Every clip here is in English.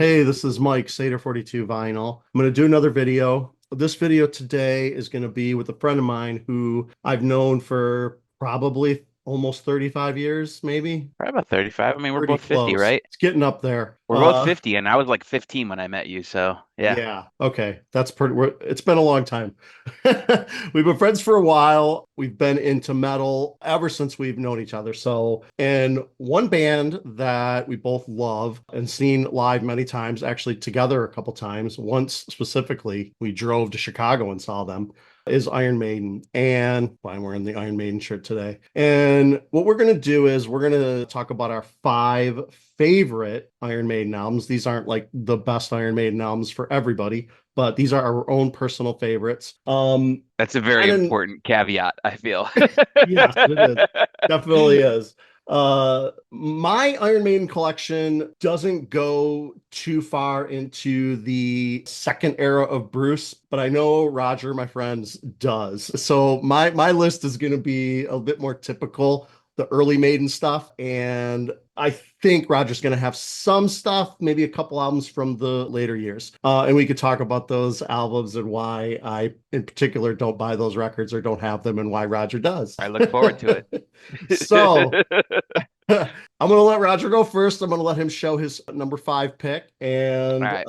Hey, this is Mike, Seder 42 Vinyl. I'm going to do another video. This video today is going to be with a friend of mine who I've known for probably almost 35 years, maybe. Probably about 35. I mean, we're Pretty both 50, close. right? It's getting up there. We're both 50, and I was like 15 when I met you. So, yeah. Yeah. Okay. It's been a long time. We've been friends for a while. We've been into metal ever since we've known each other. So, and one band that we both love and seen live many times, actually together a couple times, once specifically, we drove to Chicago and saw them, is Iron Maiden. And well, I'm wearing the Iron Maiden shirt today. And what we're going to do is we're going to talk about our five favorite Iron Maiden albums. These aren't like the best Iron Maiden albums for everybody, but these are our own personal favorites. That's a very And then, important caveat, I feel. yes, it is. Definitely is. My Iron Maiden collection doesn't go too far into the second era of Bruce, but I know Roger, my friends, does. So my list is going to be a bit more typical, the early Maiden stuff, and I think Roger's going to have some stuff, maybe a couple albums from the later years. And we could talk about those albums and why I, in particular, don't buy those records or don't have them and why Roger does. I look forward to it. So I'm going to let Roger go first. I'm going to let him show his number five pick. All And right.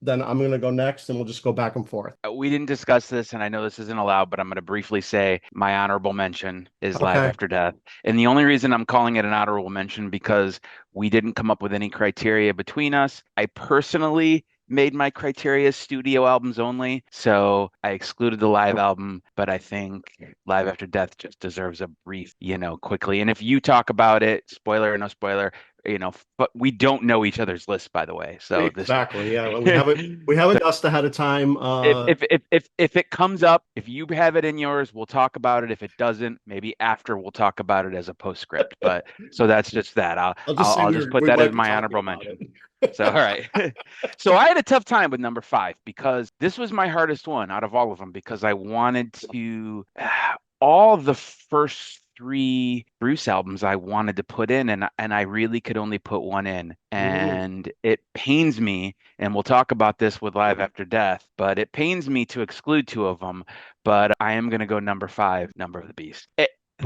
then I'm going to go next and we'll just go back and forth. We didn't discuss this, and I know this isn't allowed, but I'm going to briefly say my honorable mention is Live Okay. After Death. And the only reason I'm calling it an honorable mention because we didn't come up with any criteria between us. I personally made my criteria studio albums only, so I excluded the live album, but I think Live After Death just deserves a brief, quickly. And if you talk about it, spoiler or no spoiler, but we don't know each other's lists, by the way. So this Exactly. Yeah. We haven't dust ahead of time. if it comes up, if you have it in yours, we'll talk about it. If it doesn't, maybe after we'll talk about it as a postscript. But so that's just that. I'll I'll just I'll, say I'll just put we that as might be my talking honorable about mention. it. So all right. So I had a tough time with number five because this was my hardest one out of all of them because I wanted to all the first three Bruce albums I wanted to put in and I really could only put one in. Mm, And it pains me, and we'll talk about this with Live After Death, but it pains me to exclude two of them. But I am going to go number five, Number of the Beast.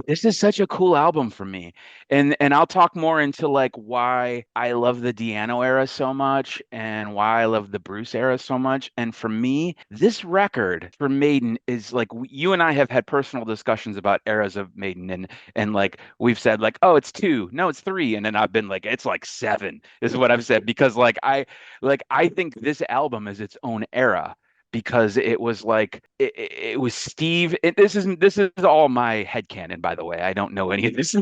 This is such a cool album for me. And I'll talk more into like why I love the Diano era so much and why I love the Bruce era so much. And for me, this record for Maiden is like you and I have had personal discussions about eras of Maiden and like we've said like, oh, it's two, no, it's three. And then I've been like, it's like seven, is what I've said because I think this album is its own era because it was like it was Steve. This is all my headcanon, by the way. I don't know any of this,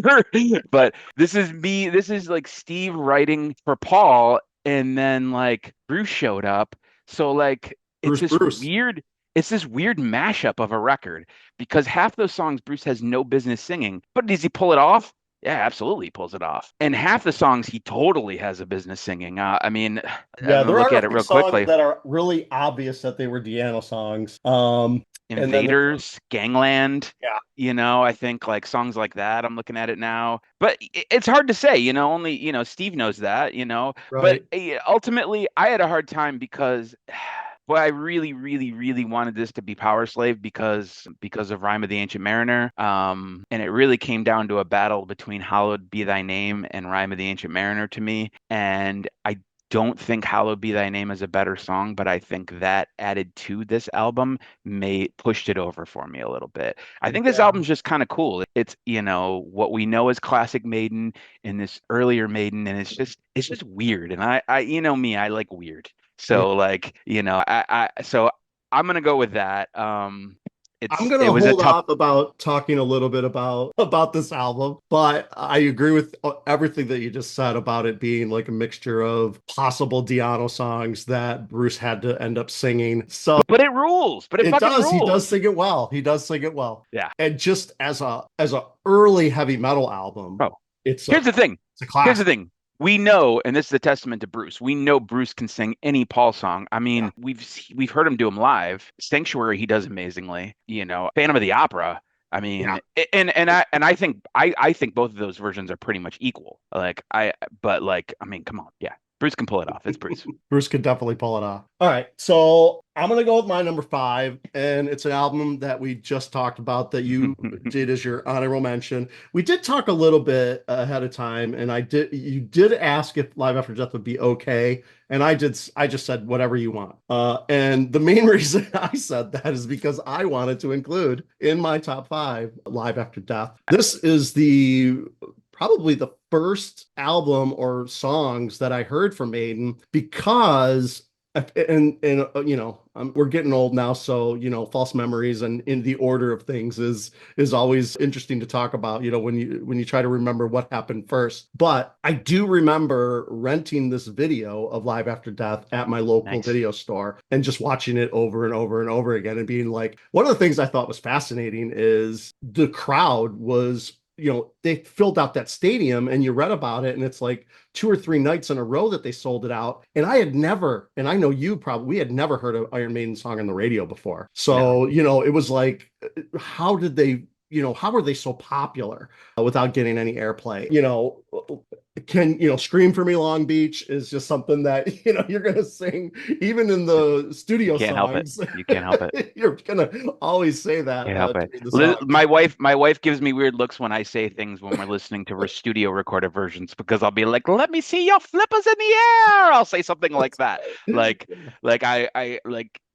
but this is me. This is like Steve writing for Paul, and then like Bruce showed up. So like it's Bruce this Bruce. weird. It's this weird mashup of a record because half those songs Bruce has no business singing, but does he pull it off? Yeah, absolutely, he pulls it off. And half the songs he totally has a business singing. I mean, I'm Yeah, gonna there look are at a it few real songs quickly. that are really obvious that they were Diano songs. And then there's Invaders, Gangland, yeah, I think like songs like that. I'm looking at it now, but it's hard to say, only, Steve knows that, but right. ultimately I had a hard time because boy, I really, really, really wanted this to be Power Slave because of Rime of the Ancient Mariner. And it really came down to a battle between Hallowed Be Thy Name and Rime of the Ancient Mariner to me. And I don't think Hallowed Be Thy Name is a better song, but I think that added to this album may pushed it over for me a little bit. I think this Yeah. album's just kind of cool. It's, what we know as classic Maiden and this earlier Maiden, and it's just weird. And I me, I like weird. Yeah. So like, so I'm gonna go with that. I'm It gonna was a hold tough. off about talking a little bit about this album, but I agree with everything that you just said about it being like a mixture of possible Diano songs that Bruce had to end up singing. So But it rules. But it it fucking does. He does rules. sing it well. He does sing it well. Yeah. And just as a early heavy metal album, Oh, it's a here's the thing. it's a Here's the classic. thing. We know, and this is a testament to Bruce. We know Bruce can sing any Paul song. I Yeah. mean, we've heard him do them live. Sanctuary, he does amazingly. Phantom of the Opera. I Yeah. mean, and I think both of those versions are pretty much equal. But like, I mean, come on, yeah. Bruce can pull it off. It's Bruce. Bruce could definitely pull it off. All right, so I'm gonna go with my number five, and it's an album that we just talked about that you did as your honorable mention. We did talk a little bit ahead of time, and you did ask if Live After Death would be okay, and I just said whatever you want. And the main reason I said that is because I wanted to include in my top five Live After Death. This is probably the first album or songs that I heard from Maiden, because we're getting old now, so false memories and in the order of things is always interesting to talk about, when you try to remember what happened first. But I do remember renting this video of Live After Death at my local video store and just watching it over and over and over again, and being like, one of the things I thought was fascinating is the crowd was, they filled out that stadium, and you read about it, and it's like 2 or 3 nights in a row that they sold it out. And I had never, and I know we had never heard an Iron Maiden song on the radio before. So, it was like, how did they, how were they so popular without getting any airplay? Scream for Me Long Beach is just something that, you're going to sing even in the studio songs. You can't help it. You're going to always say that. Can't help it. My wife gives me weird looks when I say things when we're listening to her studio recorded versions, because I'll be like, let me see your flippers in the air. I'll say something like that.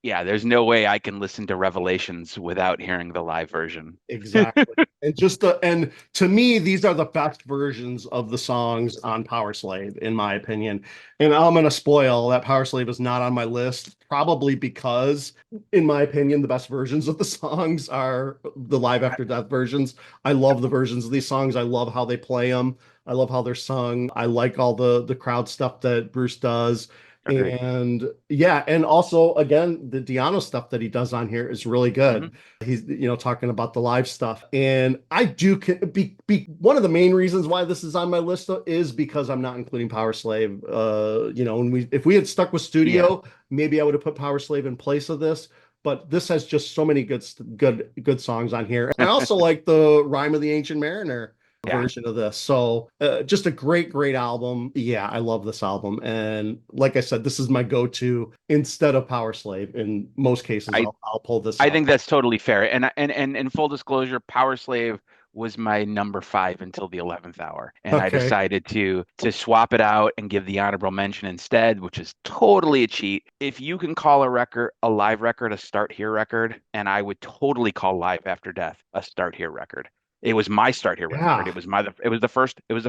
Yeah, there's no way I can listen to Revelations without hearing the live version. Exactly. And to me, these are the best versions of the songs on Power Slave, in my opinion. And I'm going to spoil that Power Slave is not on my list, probably because, in my opinion, the best versions of the songs are the Live After Death versions. I love the versions of these songs. I love how they play them. I love how they're sung. I like all the crowd stuff that Bruce does. Okay. And yeah, and also again, the Di'Anno stuff that he does on here is really good. Mm-hmm. He's talking about the live stuff, and I do be one of the main reasons why this is on my list is because I'm not including Power Slave. If we had stuck with studio, maybe I would have put Power Slave in place of this. But this has just so many good songs on here, and I also like the Rime of the Ancient Mariner version of this. So just a great album. Yeah, I love this album, and like I said, this is my go-to instead of Power Slave. In most cases, I'll pull this. I think that's totally fair. And in full disclosure, Power Slave was my number 5 until the 11th hour, and I decided to swap it out and give the honorable mention instead, which is totally a cheat. If you can call a live record a Start Here record, and I would totally call Live After Death a Start Here record. It was my Start Here record. It was the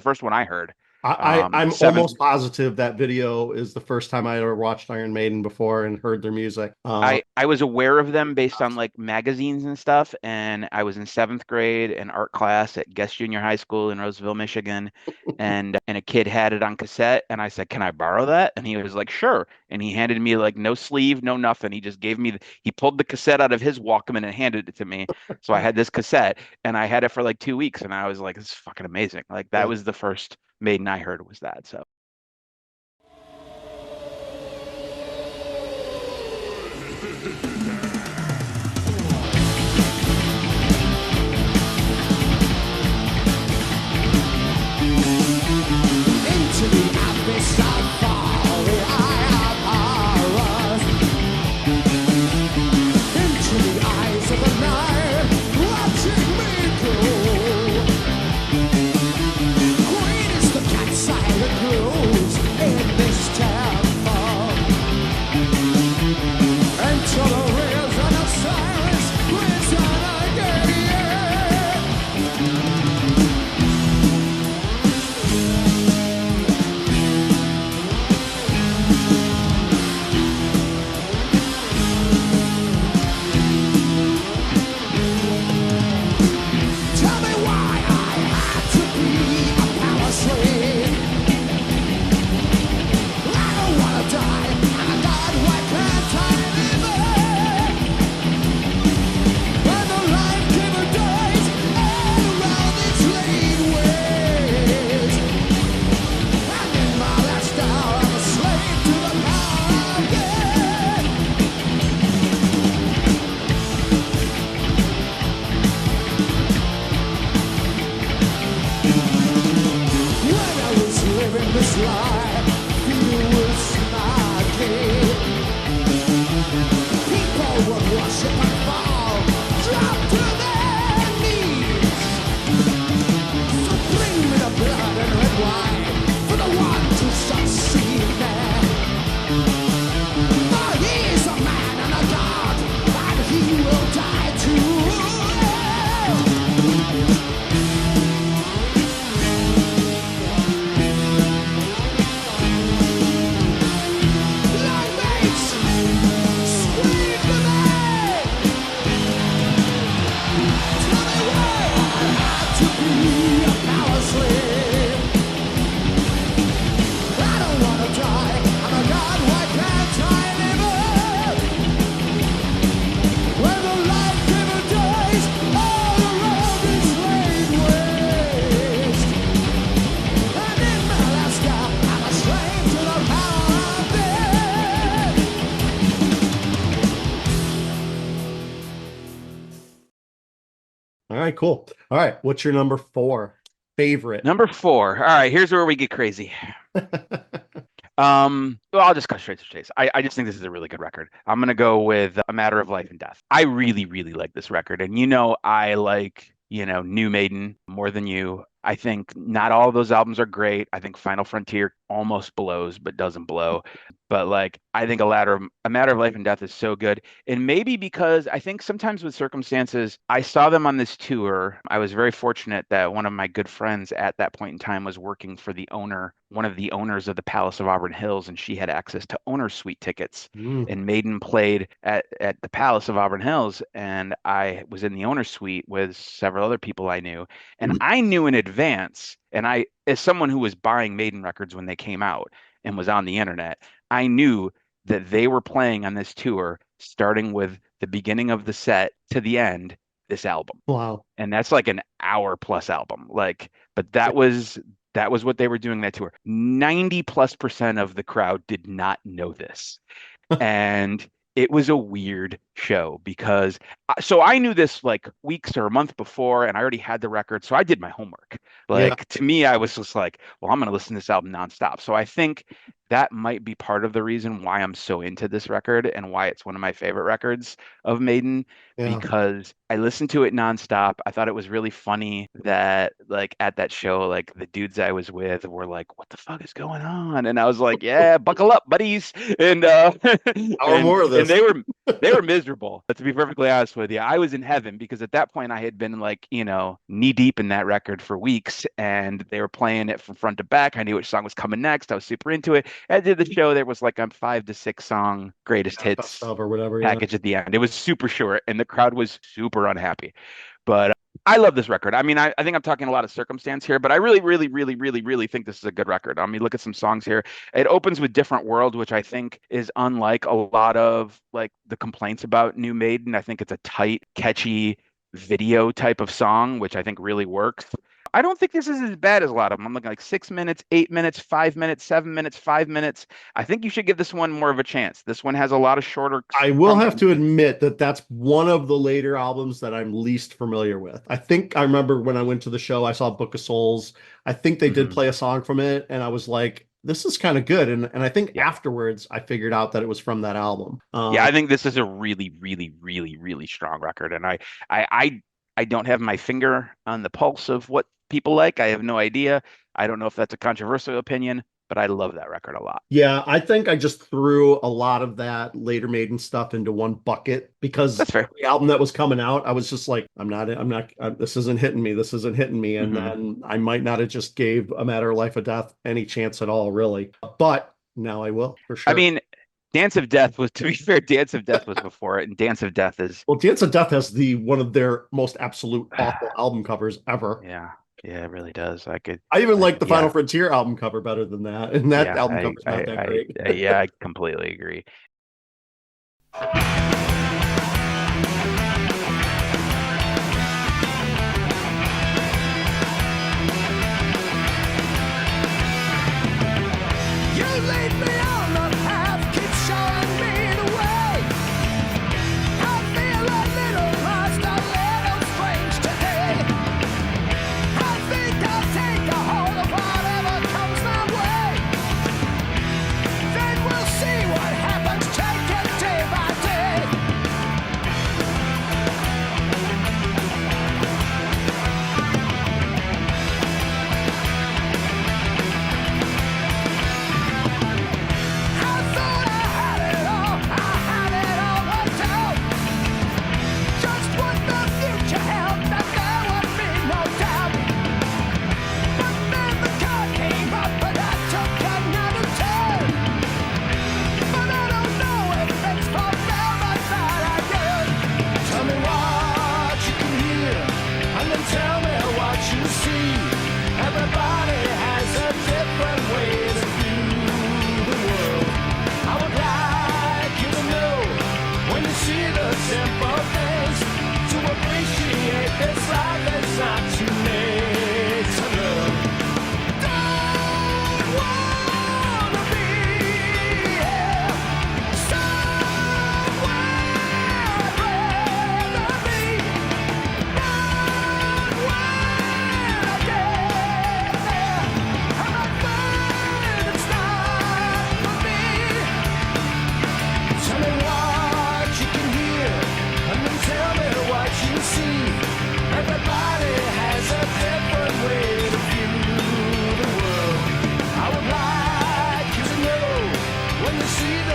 first one I heard. I'm almost positive that video is the first time I ever watched Iron Maiden before and heard their music. I was aware of them based on like magazines and stuff, and I was in 7th grade in art class at Guest Junior High School in Roseville, Michigan, and a kid had it on cassette, and I said, "Can I borrow that?" And he was like, "Sure." And he handed me like no sleeve, no nothing. He just gave me he pulled the cassette out of his Walkman and handed it to me. So I had this cassette, and I had it for like 2 weeks, and I was like, "This is fucking amazing!" Like that was the first Maiden I heard was that. So into the abyss I fall, the eye of horrors. Into the eyes of the night, watching me go. Great is the cat silent grooves in this temple. Until the real For he is a man and a god, and he will die too. Long mates, scream for me. Tell me why I had to be a power slave. I don't wanna die. I'm a god, why can't I live it? When the life-giver dies, all around is laid waste. And in Alaska, I'm a slave to the power of it. All right, cool. All right, what's your number 4 favorite? Number 4. All right, here's where we get crazy. Well, I'll just cut straight to the chase. I just think this is a really good record. I'm gonna go with A Matter of Life and Death. I really, really like this record, and I like New Maiden more than you. I think not all of those albums are great. I think Final Frontier almost blows, but doesn't blow. But like, I think A Matter of Life and Death is so good. And maybe because I think sometimes with circumstances, I saw them on this tour. I was very fortunate that one of my good friends at that point in time was working for one of the owners of the Palace of Auburn Hills, and she had access to owner suite tickets. And Maiden played at the Palace of Auburn Hills, and I was in the owner suite with several other people I knew. And I knew in advance, and I, as someone who was buying Maiden records when they came out and was on the internet, I knew that they were playing on this tour, starting with the beginning of the set to the end, this album. Wow. And that's like an hour plus album. But that was what they were doing that tour. 90+% of the crowd did not know this. And it was a weird show because so I knew this like weeks or a month before, and I already had the record, so I did my homework. To me, I was just like, well, I'm going to listen to this album nonstop. So I think that might be part of the reason why I'm so into this record and why it's one of my favorite records of Maiden, because I listened to it nonstop. I thought it was really funny that like at that show, like the dudes I was with were like, what the fuck is going on? And I was like, yeah, buckle up, buddies. And More of this. And they were miserable. But to be perfectly honest with you, I was in heaven because at that point I had been like, knee deep in that record for weeks, and they were playing it from front to back. I knew which song was coming next. I was super into it. At the end of the show, there was like a 5 to 6 song greatest hits or whatever package at the end. It was super short, and the crowd was super unhappy. But I love this record. I mean, I think I'm talking a lot of circumstance here, but I really, really, really, really, really think this is a good record. I mean, look at some songs here. It opens with Different World, which I think is unlike a lot of like the complaints about New Maiden. I think it's a tight, catchy video type of song, which I think really works. I don't think this is as bad as a lot of them. I'm looking like 6 minutes, 8 minutes, 5 minutes, 7 minutes, 5 minutes. I think you should give this one more of a chance. This one has a lot of shorter. I will have to admit that that's one of the later albums that I'm least familiar with. I think I remember when I went to the show, I saw Book of Souls. I think they did play a song from it, and I was like, this is kind of good. And I think afterwards I figured out that it was from that album. I think this is a really, really, really, really strong record. And I don't have my finger on the pulse of what people like. I have no idea. I don't know if that's a controversial opinion, but I love that record a lot. Yeah, I think I just threw a lot of that later Maiden stuff into one bucket because that's fair. The album that was coming out, I was just like, this isn't hitting me. This isn't hitting me. And then I might not have just gave A Matter of Life or Death any chance at all, really. But now I will, for sure. I mean, Dance of Death was, to be fair, Dance of Death was before it, and Dance of Death is... Well, Dance of Death has one of their most absolute awful album covers ever. Yeah, it really does. I even like the Final Frontier album cover better than that, and that album cover's not that great. I completely agree. You lead me on the path, keep showing me the way. I feel a little lost, a little strange today. I think I'll take a hold of whatever comes my way. Then we'll see what happens, take it day by day.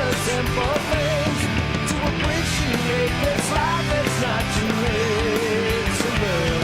the simple things to appreciate this life. It's not too late to live.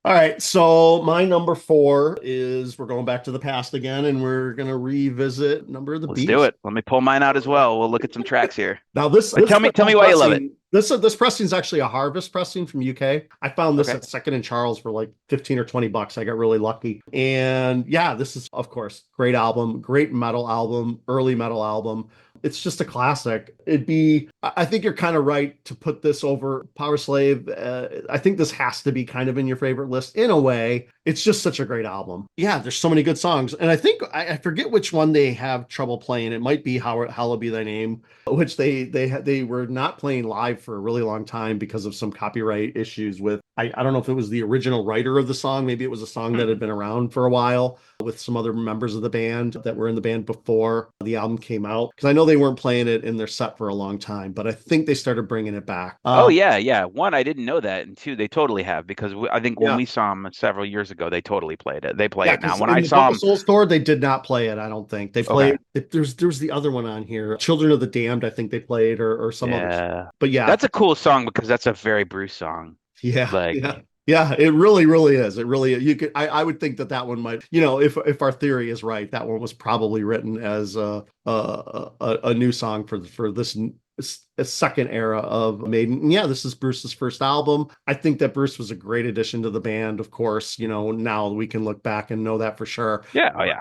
All right, so my number 4 is we're going back to the past again, and we're gonna revisit Number of the Let's Beast. do it. Let me pull mine out as well. We'll look at some tracks here. Now this, But tell me why you love it. This pressing is actually a Harvest pressing from UK. I found this Okay. at Second and Charles for like 15 or 20 bucks. I got really lucky. And yeah, this is of course great album, great metal album, early metal album. It's just a classic. I think you're kind of right to put this over Power Slave. I think this has to be kind of in your favorite list in a way. It's just such a great album. Yeah, there's so many good songs. And I think, I forget which one they have trouble playing. It might be Hallowed Be Thy Name, which they were not playing live for a really long time because of some copyright issues with, I don't know if it was the original writer of the song. Maybe it was a song that had been around for a while with some other members of the band that were in the band before the album came out. Because I know they weren't playing it in their set for a long time, but I think they started bringing it back. Oh yeah. One, I didn't know that, and two, they totally have, because I think when Yeah. we saw them several years ago, they totally played it. They play it now. 'Cause When in I the saw Book them, of Souls tour, they did not play it. I don't think they Okay. played. There's the other one on here, Children of the Damned. I think they played or some other. yeah, But yeah, that's a cool song because that's a very Bruce song. yeah, like- yeah. It really is. It really, you could. I would think that one might. If our theory is right, that one was probably written as a new song for this second era of Maiden. And yeah, this is Bruce's first album. I think that Bruce was a great addition to the band. Of course, now we can look back and know that for sure. Yeah, oh yeah.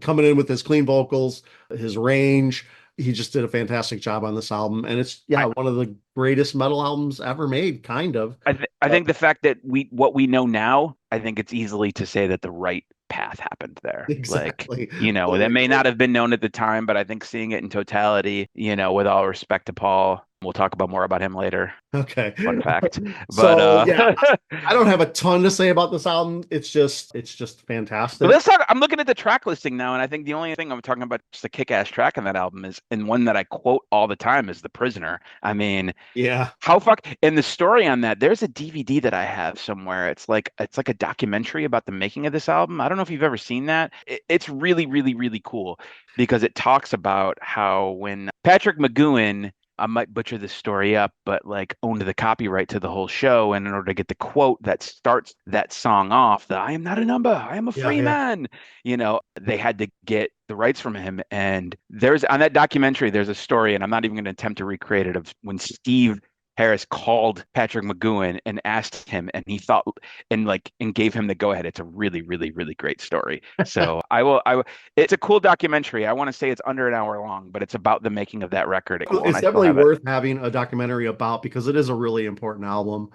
Coming in with his clean vocals, his range, he just did a fantastic job on this album. And it's one of the greatest metal albums ever made, kind of. I think the fact that what we know now, I think it's easily to say that the right path happened there. Exactly. That may not have been known at the time, but I think seeing it in totality, with all respect to Paul, we'll talk about more about him later. Okay. Fun fact. So, But I don't have a ton to say about this album. It's just fantastic. But let's talk. I'm looking at the track listing now, and I think the only thing I'm talking about just a kick-ass track on that album is, and one that I quote all the time, is "The Prisoner." I mean, yeah. and the story on that, there's a DVD that I have somewhere. It's like a documentary about the making of this album. I don't know if you've ever seen that. It's really, really, really cool because it talks about how when Patrick McGoohan, I might butcher this story up, but owned the copyright to the whole show. And in order to get the quote that starts that song off, "I am not a number, I am a free man," they had to get the rights from him. And on that documentary, there's a story, and I'm not even going to attempt to recreate it, of when Steve Harris called Patrick McGoohan and asked him, and he thought and gave him the go ahead. It's a really, really, really great story. So it's a cool documentary. I want to say it's under an hour long, but it's about the making of that record. It's definitely worth having a documentary about, because it is a really important album.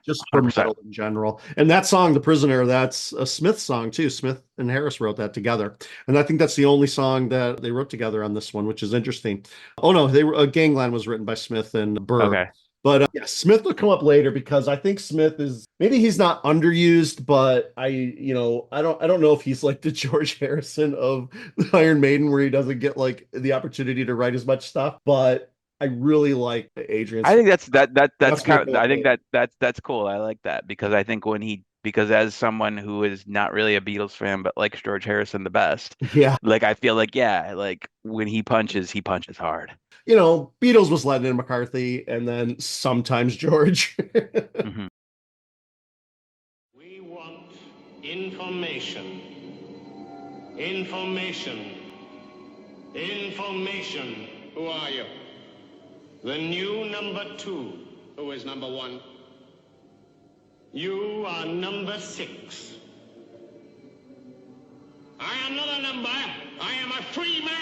Just for 100%. metal in general. And that song, "The Prisoner," that's a Smith song too. Smith and Harris wrote that together, and I think that's the only song that they wrote together on this one, which is interesting. Oh no, Gangland was written by Smith and Burr. Okay. But Smith will come up later, because I think Smith is, maybe he's not underused, but I don't know if he's like the George Harrison of Iron Maiden, where he doesn't get the opportunity to write as much stuff. But I really like Adrian. I think that's kind of, cool. I think that's cool. I like that, because I think because as someone who is not really a Beatles fan but likes George Harrison the best, Yeah. I feel when he punches hard. Beatles was Lennon and McCarthy, and then sometimes George. Mhm. We want information. Information. Information. Who are you? The new number 2. Who is number 1? You are number 6. I am not a number. I am a free man.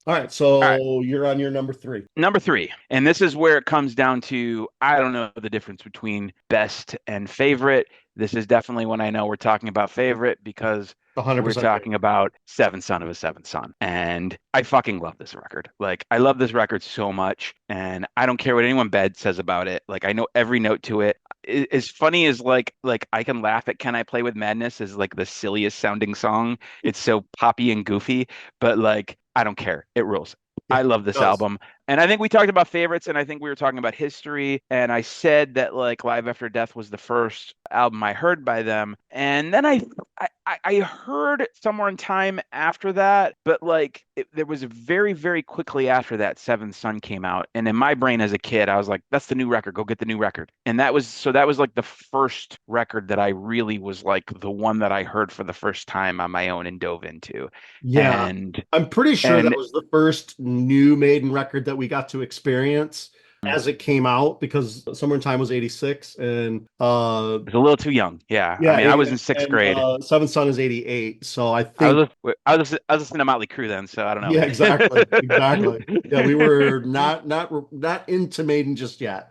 All right, so All right. you're on your number 3. Number three, and this is where it comes down to I don't know the difference between best and favorite. This is definitely when I know we're talking about favorite because we're 100% talking about Seventh Son of a Seventh Son. And I fucking love this record. Like, I love this record so much, and I don't care what anyone bad says about it. Like, I know every note to it. As funny as like I can laugh at Can I Play with Madness is like the silliest sounding song. It's so poppy and goofy, but like I don't care. It rules. Yeah, I love it this does. album. And I think we talked about favorites, and I think we were talking about history. And I said that like Live After Death was the first album I heard by them. And then I heard Somewhere in Time after that, but like there was very, very quickly after that, Seventh Son came out. And in my brain as a kid, I was like, that's the new record. Go get the new record. And that was like the first record that I really was like the one that I heard for the first time on my own and dove into. Yeah, And I'm pretty sure and that was the first new Maiden record that we got to experience as it came out because Summer in Time was 86 and I was a little too young. Yeah. I yeah, mean, I was in sixth grade. Seventh Son is 88. So I I think was I was listening to Motley Crue then, so I don't yeah, exactly. Exactly. know. Yeah, we were not into Maiden just yet.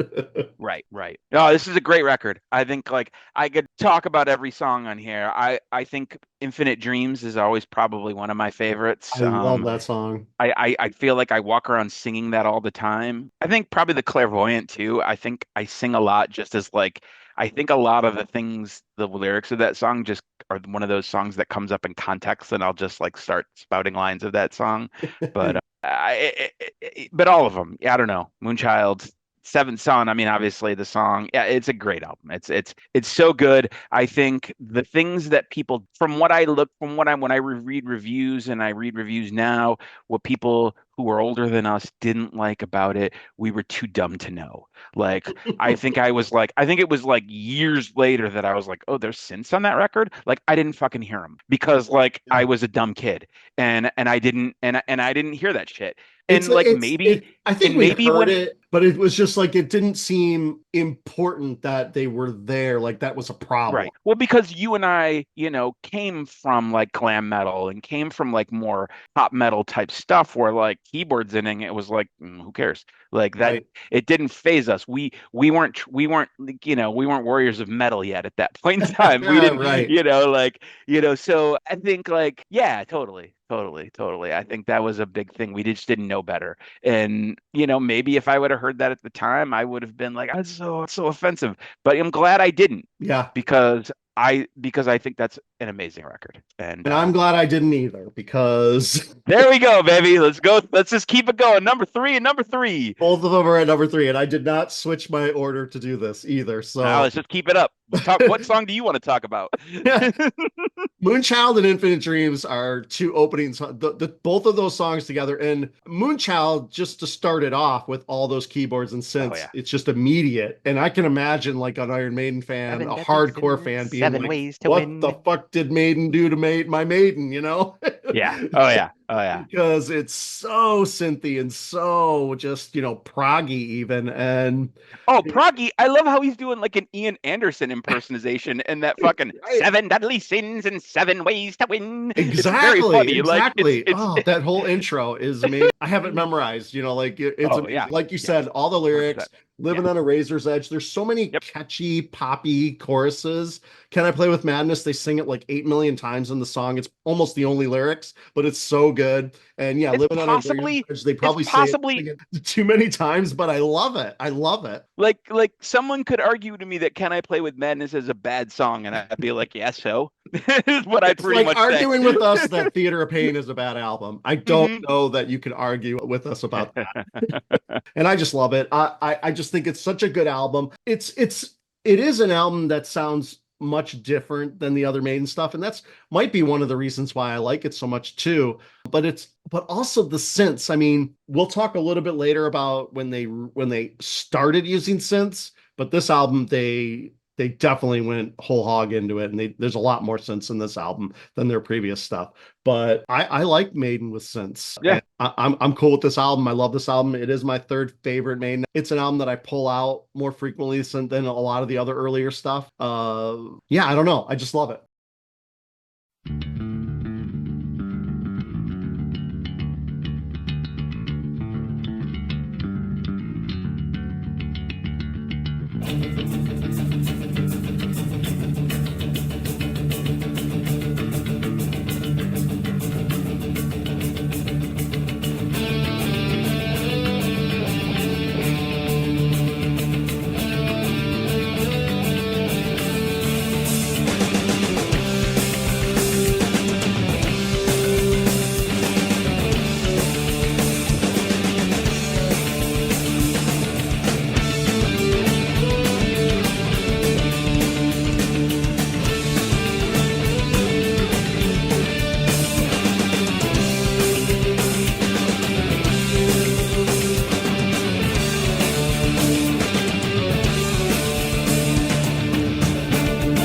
Right, right. Oh, this is a great record. I think like I could talk about every song on here. I think Infinite Dreams is always probably one of my favorites. I love that song. I feel like I walk around singing that all the time. I think probably the Clairvoyant too. I think I sing a lot just as like I think a lot of the things, the lyrics of that song just are one of those songs that comes up in context and I'll just like start spouting lines of that song. But but all of them, yeah, I don't know. Moonchild, Seventh Son. I mean, obviously the song. Yeah, it's a great album. It's so good. I think the things that people, from what I look, from what I when I read reviews and I read reviews now, what people who are older than us didn't like about it, we were too dumb to know. Like, I think it was like years later that I was like, oh, there's synths on that record. Like, I didn't fucking hear them because like Yeah. I was a dumb kid and I didn't and I didn't hear that shit. It's And like it's it I think we maybe heard when it, but it was just like it didn't seem important that they were there. Like that was a problem. right. Well, because you and I, you know, came from like glam metal and came from like more pop metal type stuff where like keyboards in it was like, who cares? Like that, Right. it didn't phase us. We weren't, you know, we weren't warriors of metal yet at that point in time. We Yeah, didn't, right. you know, like, you know, so I think like, yeah, totally, totally, totally. I think that was a big thing. We just didn't know better. And, you know, maybe if I would have heard that at the time, I would have been like, that's so offensive. But I'm glad I didn't Yeah. because because I think that's an amazing record. And And I'm glad I didn't either because there we go, baby. Let's go. Let's just keep it going. Number three and number three. both of them are at number 3, and I did not switch my order to do this either. Now So let's just keep it up. Talk. What song do you want to talk about? Moonchild and Infinite Dreams are two openings. Both of those songs together, and Moonchild just to start it off with all those keyboards and synths, yeah. it's just immediate. And I can imagine like an Iron Maiden fan, Seven a deadly hardcore sins, fan, being seven like, ways to "What win." the fuck did Maiden do to my Maiden?" You know? Yeah. Oh yeah. Oh yeah. Because it's so synthy and so just proggy even, and Oh, Proggy, I love how he's doing like an Ian Anderson impersonation and that fucking Right. seven deadly sins and seven ways to win. It's Exactly, very funny. exactly. Like it's Oh, that whole intro is amazing. I have it memorized. Like it's Oh, amazing. yeah. Like you Yeah. said, all the lyrics, 100%. living on a razor's edge. There's so many Yep. catchy, poppy choruses. Can I Play with Madness? They sing it like 8 million times in the song. It's almost the only lyrics, but it's so good. And yeah, It's living on a possibly- razor's edge. They probably possibly- sing it too many times, but I love it. I love it. Like someone could argue to me that Can I Play with Madness is a bad song, and I'd be like, yeah, so is what I'd It's pretty like much say. arguing with us that Theater of Pain is a bad album. I don't Mm-hmm. know that you can argue with us about that. And I just love it. I just think it's such a good album. It is an album that sounds much different than the other Maiden stuff, and that's might be one of the reasons why I like it so much too. But also the synths. I mean, we'll talk a little bit later about when they started using synths, but this album they definitely went whole hog into it, and there's a lot more synths in this album than their previous stuff. But I like Maiden with synths. Yeah. And I'm cool with this album. I love this album. It is my third favorite Maiden. It's an album that I pull out more frequently than a lot of the other earlier stuff. Yeah, I don't know. I just love it.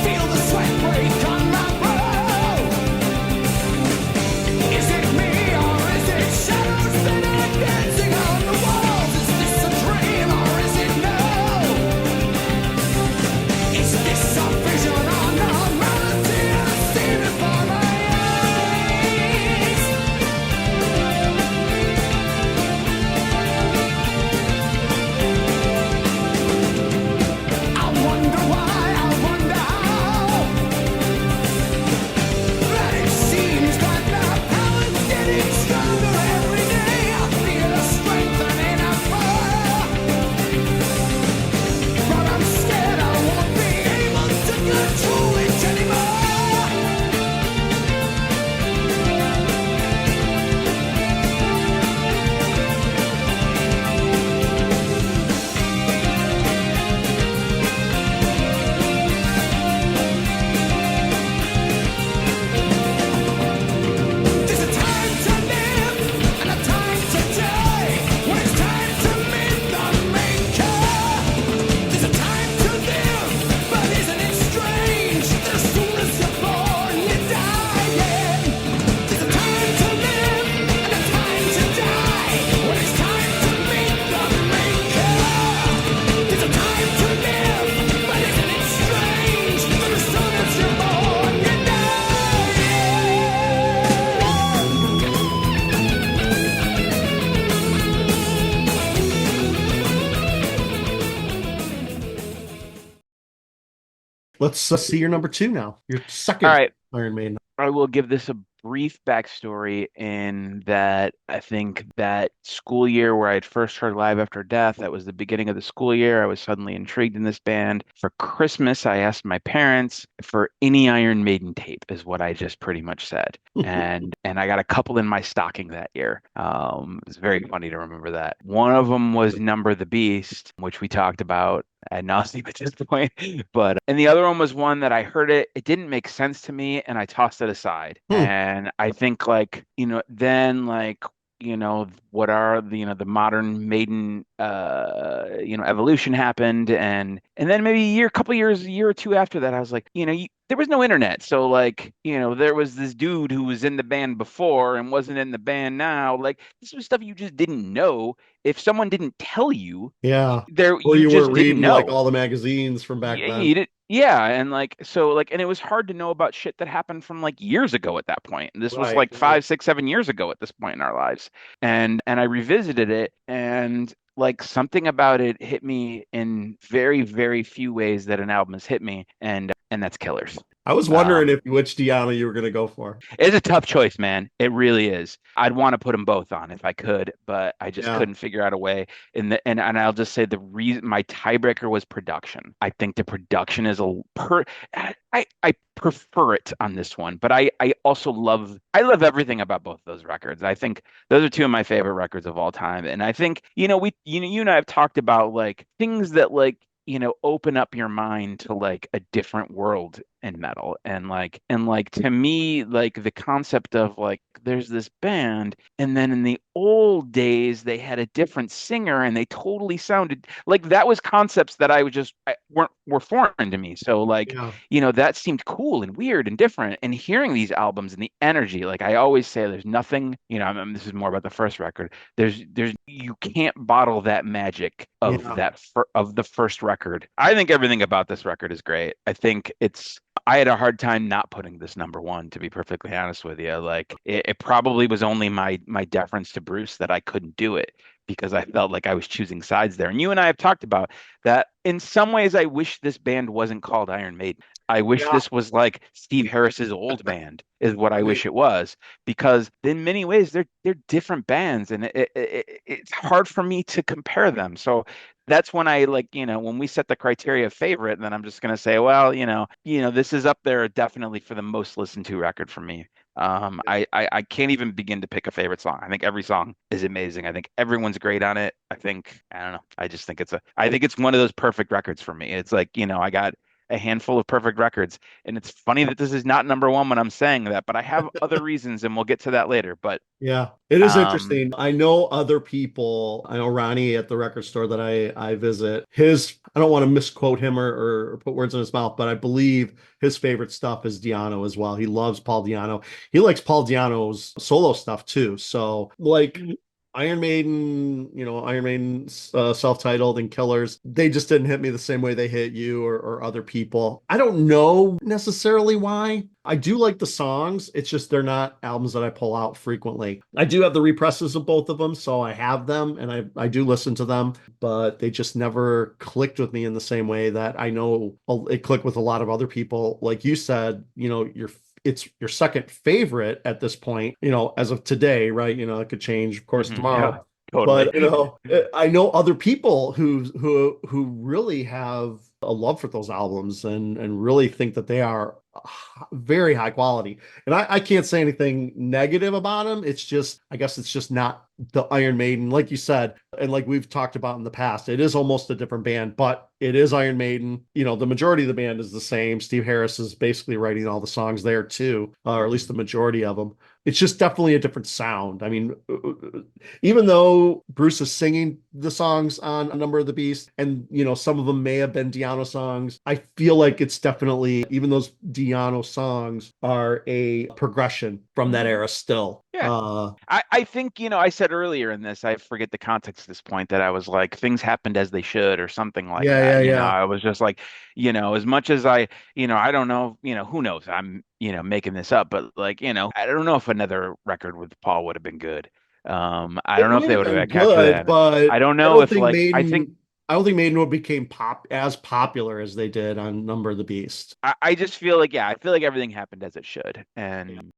Feel the sweat break on my brow. Is it me or is it shadows that are dancing on the walls? Is this a dream or is it no? Is this a vision or normality? I see before my eyes. I wonder why, I wonder how. But it seems that my power's getting stronger every day. I feel a strengthening I fall. But I'm scared I won't be able to control it anymore. There's a time to live and a time to die. When it's time to meet the maker. There's a time to live, but isn't it strange? That as soon as you're born, you die again. There's a time to live and a time to die. When it's time to meet the maker. There's a time to live, but isn't it strange? That as soon as you're born, you die. Let's see your number 2 now. Your second All right. Iron Maiden. I will give this a brief backstory in that I think that school year where I had first heard Live After Death, that was the beginning of the school year. I was suddenly intrigued in this band. For Christmas, I asked my parents for any Iron Maiden tape, is what I just pretty much said. And I got a couple in my stocking that year. It's very funny to remember that. One of them was Number the Beast, which we talked about ad nauseam at this point. But and the other one was one that I heard it didn't make sense to me, and I tossed it aside. And I think then what are the modern Maiden evolution happened, and then maybe a year or two after that, I was like, there was no internet, so there was this dude who was in the band before and wasn't in the band now. Like, this was stuff you just didn't know. If someone didn't tell you, Yeah. there Or you you just were didn't reading know. like all the magazines from back Yeah, then. you did, yeah, and and it was hard to know about shit that happened from years ago at that point. And this was Right. 5, 6, 7 years ago at this point in our lives. And I revisited it, and something about it hit me in very, very few ways that an album has hit me, and that's Killers. I was wondering which Diana you were going to go for. It's a tough choice, man. It really is. I'd want to put them both on if I could, but I just couldn't figure out a way. And I'll just say the reason my tiebreaker was production. I think the production is I prefer it on this one, but I also love everything about both of those records. I think those are two of my favorite records of all time. And I think you and I have talked about things that open up your mind to a different world in metal, and to me, the concept of there's this band, and then in the old days they had a different singer and they totally sounded that was concepts that were foreign to me. So that seemed cool and weird and different. And hearing these albums and the energy, I always say, there's nothing, this is more about the first record. You can't bottle that magic of of the first record. I think everything about this record is great. I had a hard time not putting this number 1, to be perfectly honest with you. It probably was only my deference to Bruce that I couldn't do it, because I felt like I was choosing sides there. And you and I have talked about that. In some ways, I wish this band wasn't called Iron Maiden. I wish Yeah. this was like Steve Harris's old band, is what I wish it was, because in many ways they're different bands, and it's hard for me to compare them. So that's when I like, when we set the criteria of favorite, then I'm just gonna say, well, this is up there definitely for the most listened to record for me. I can't even begin to pick a favorite song. I think every song is amazing. I think everyone's great on it. I don't know. I just think I think it's one of those perfect records for me. It's like, I got a handful of perfect records, and it's funny that this is not number one when I'm saying that, but I have other reasons, and we'll get to that later. But Yeah, it is um, interesting. I know other people. I know Ronnie at the record store that I visit. I don't want to misquote him or put words in his mouth, but I believe his favorite stuff is Di'Anno as well. He loves Paul Di'Anno. He likes Paul Di'Anno's solo stuff too. So like Iron Maiden, self-titled and Killers, they just didn't hit me the same way they hit you or other people. I don't know necessarily why. I do like the songs. It's just they're not albums that I pull out frequently. I do have the represses of both of them, so I have them and I do listen to them, but they just never clicked with me in the same way that I know it clicked with a lot of other people. Like you said, it's your second favorite at this point, as of today, right? It could change, of course, tomorrow. yeah, totally. But I know other people who really have a love for those albums and really think that they are very high quality. And I can't say anything negative about them. I guess it's just not the Iron Maiden, like you said, and like we've talked about in the past. It is almost a different band, but it is Iron Maiden. The majority of the band is the same. Steve Harris is basically writing all the songs there too, or at least the majority of them. It's just definitely a different sound. I mean, even though Bruce is singing the songs on A Number of the Beast, and some of them may have been Di'Anno songs, I feel like it's definitely, even those Di'Anno songs are a progression from that era still. Yeah. I think, I said earlier in this, I forget the context at this point, that I was like, things happened as they should, or something like Yeah, that. yeah. I was just like, as much as I don't know, who knows? I'm, making this up, but like, I don't know if another record with Paul would have been good. I It don't know if might they have would been have captured good, that. but I don't I know don't if think like, I don't think Maiden would became as popular as they did on Number of the Beast. I just feel like, I feel like everything happened as it should. And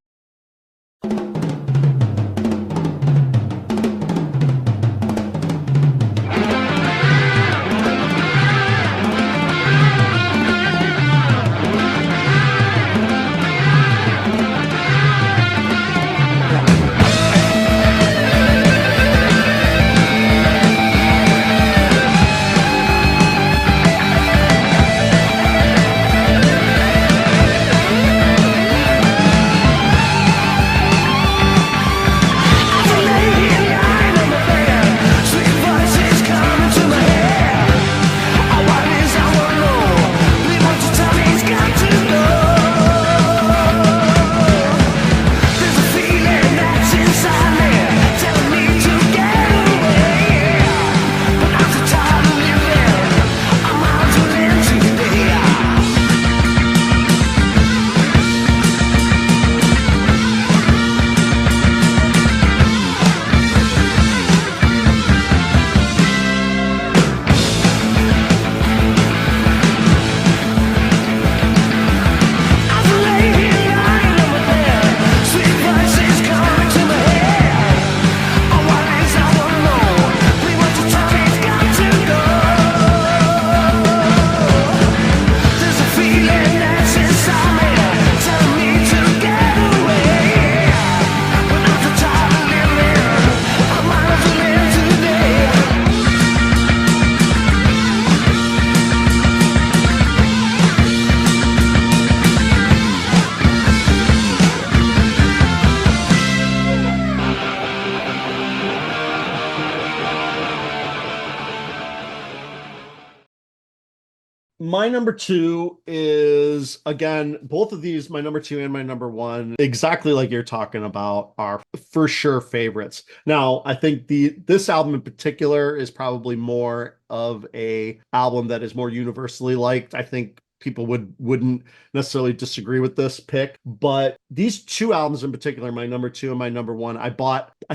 My number two is, again, both of these, my number two and my number one, exactly like you're talking about, are for sure favorites. Now, I think this album in particular is probably more of a album that is more universally liked. I think people wouldn't necessarily disagree with this pick, but these two albums in particular, my number two and my number one, I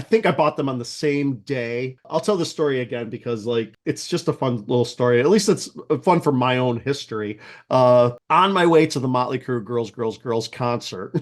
think I bought them on the same day. I'll tell the story again because like it's just a fun little story. At least it's fun for my own history. On my way to the Motley Crue Girls concert,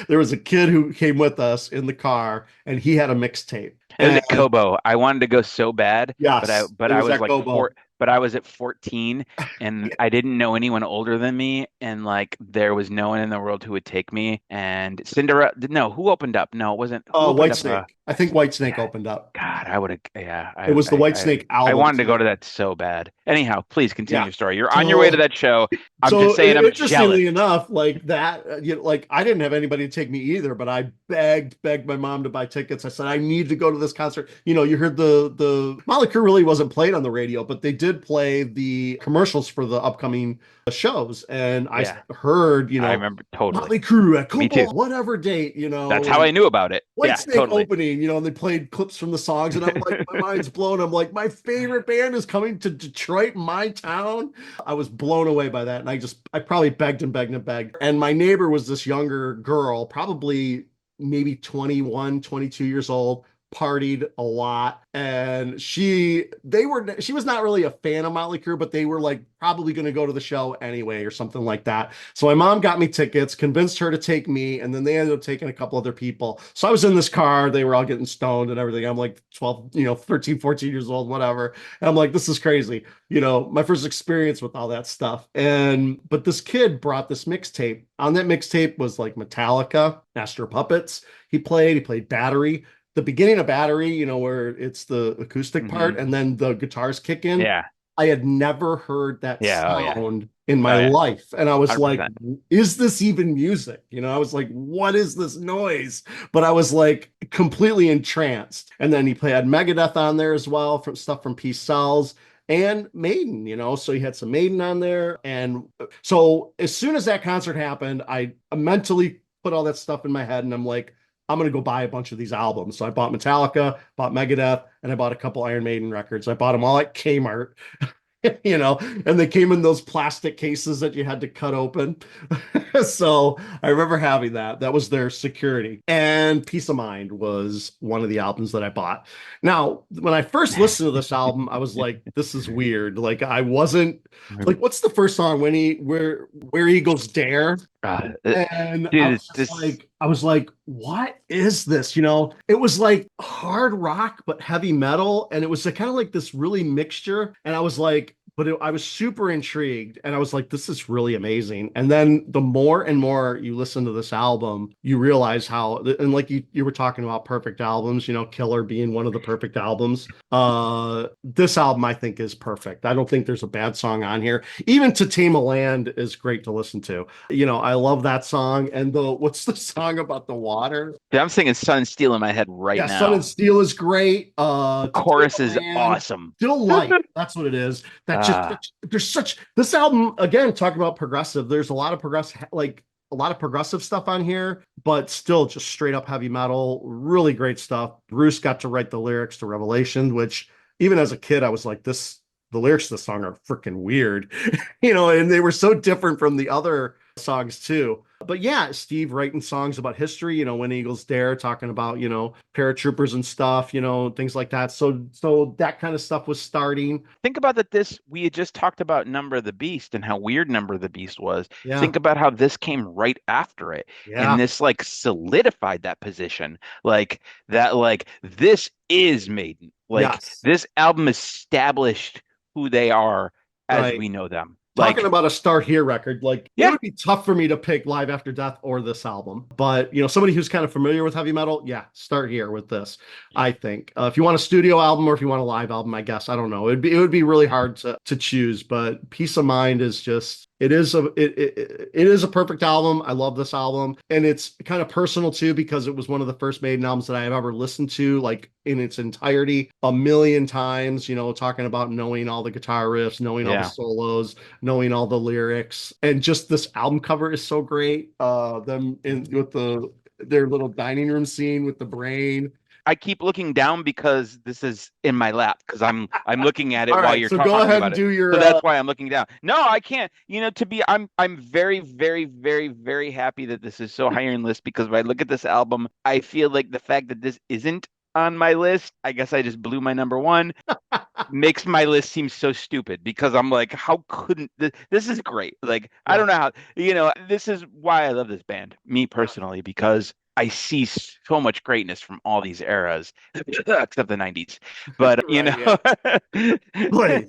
there was a kid who came with us in the car and he had a mixtape. It was at Kobo. I wanted to go so bad, Yes, but it I was was at like Kobo. but I was at 14 and I didn't know anyone older than me, and like there was no one in the world who would take me. And Cinderella, no, who opened up? No, it wasn't. Who opened up? Whitesnake. I think Whitesnake Yeah, opened up. God, I would have. Yeah, It was the Whitesnake I album wanted to go to too. that so bad. Anyhow, please continue Yeah. your story. You're on your way to So that show. I'm So just saying, I'm jealous. interestingly enough, like that, like I didn't have anybody to take me either, but I begged my mom to buy tickets. I said I need to go to this concert. You heard the Motley Crue really wasn't played on the radio, but they did play the commercials for the upcoming shows, and I Yeah, heard I remember totally. Motley Crue at Me Kobo, too. whatever date, That's how I knew about it. Yeah, Whitesnake totally. opening, and they played clips from the songs, and I'm like, my mind's blown. I'm like, my favorite band is coming to Detroit, my town. I was blown away by that, and I probably begged and begged and begged. And my neighbor was this younger girl, probably maybe 21, 22 years old, partied a lot, and she was not really a fan of Motley Crue, but they were like probably going to go to the show anyway or something like that. So my mom got me tickets, convinced her to take me, and then they ended up taking a couple other people. So I was in this car, they were all getting stoned and everything. I'm like 12, 13, 14 years old, whatever. And I'm like, this is crazy. My first experience with all that stuff. But this kid brought this mixtape. On that mixtape was like Metallica, Master of Puppets. He played Battery. The beginning of Battery, where it's the acoustic part and then the guitars kick in. Yeah. I had never heard that sound in my Oh, yeah. life. And I was 100%. like, is this even music? I was like, what is this noise? But I was like completely entranced. And then he had Megadeth on there as well, from stuff from Peace Sells and Maiden, so he had some Maiden on there. And so as soon as that concert happened, I mentally put all that stuff in my head and I'm like, I'm going to go buy a bunch of these albums. So I bought Metallica, bought Megadeth, and I bought a couple Iron Maiden records. I bought them all at Kmart, and they came in those plastic cases that you had to cut open. So I remember having that. That was their security. And Peace of Mind was one of the albums that I bought. Now, when I first listened to this album, I was like, this is weird. Like I wasn't like, what's the first song where Eagles Dare? And dude, I was like, what is this? It was like hard rock, but heavy metal. And it was kind of like this really mixture. And I was like, I was super intrigued and I was like, this is really amazing. And then the more and more you listen to this album, you realize how, and like you were talking about perfect albums, Killer being one of the perfect albums. This album I think is perfect. I don't think there's a bad song on here. Even To Tame a Land is great to listen to. I love that song. And what's the song about the water? Yeah, I'm singing Sun and Steel in my head right now. Sun and Steel is great. The chorus is awesome. Still Light. That's what it is. This album, again, talking about progressive, there's a lot of progressive stuff on here, but still just straight up heavy metal. Really great stuff. Bruce got to write the lyrics to Revelation, which even as a kid, I was like, the lyrics to the song are freaking weird, and they were so different from the other songs too. But yeah, Steve writing songs about history, When Eagles Dare, talking about, paratroopers and stuff, things like that. So that kind of stuff was starting. Think about that. We had just talked about Number of the Beast and how weird Number of the Beast was. Yeah. Think about how this came right after it. Yeah. And this like solidified that position. Like that, like this is Maiden. Like This album established who they are as we know them. Talking about a Start Here record, it would be tough for me to pick Live After Death or this album. But, somebody who's kind of familiar with heavy metal, Start Here with this, I think. If you want a studio album or if you want a live album, I guess, I don't know. It would be really hard to choose, but Peace of Mind is just, it is a perfect album. I love this album. And it's kind of personal too, because it was one of the first Maiden albums that I have ever listened to, like in its entirety, a million times, talking about knowing all the guitar riffs, knowing all the solos, knowing all the lyrics, and just this album cover is so great. Them with their little dining room scene with the brain, I keep looking down because this is in my lap because I'm looking at it All while right, you're so go talking ahead about and it. do your So that's why I'm looking down. No, I can't. I'm very, very, very, very happy that this is so high on list because when I look at this album, I feel like the fact that this isn't on my list, I guess I just blew my number one, makes my list seem so stupid because I'm like, how couldn't this is great. Like, I Yeah. don't know how, this is why I love this band, me personally, because I see so much greatness from all these eras, except the 90s. But, Right, yeah. Please.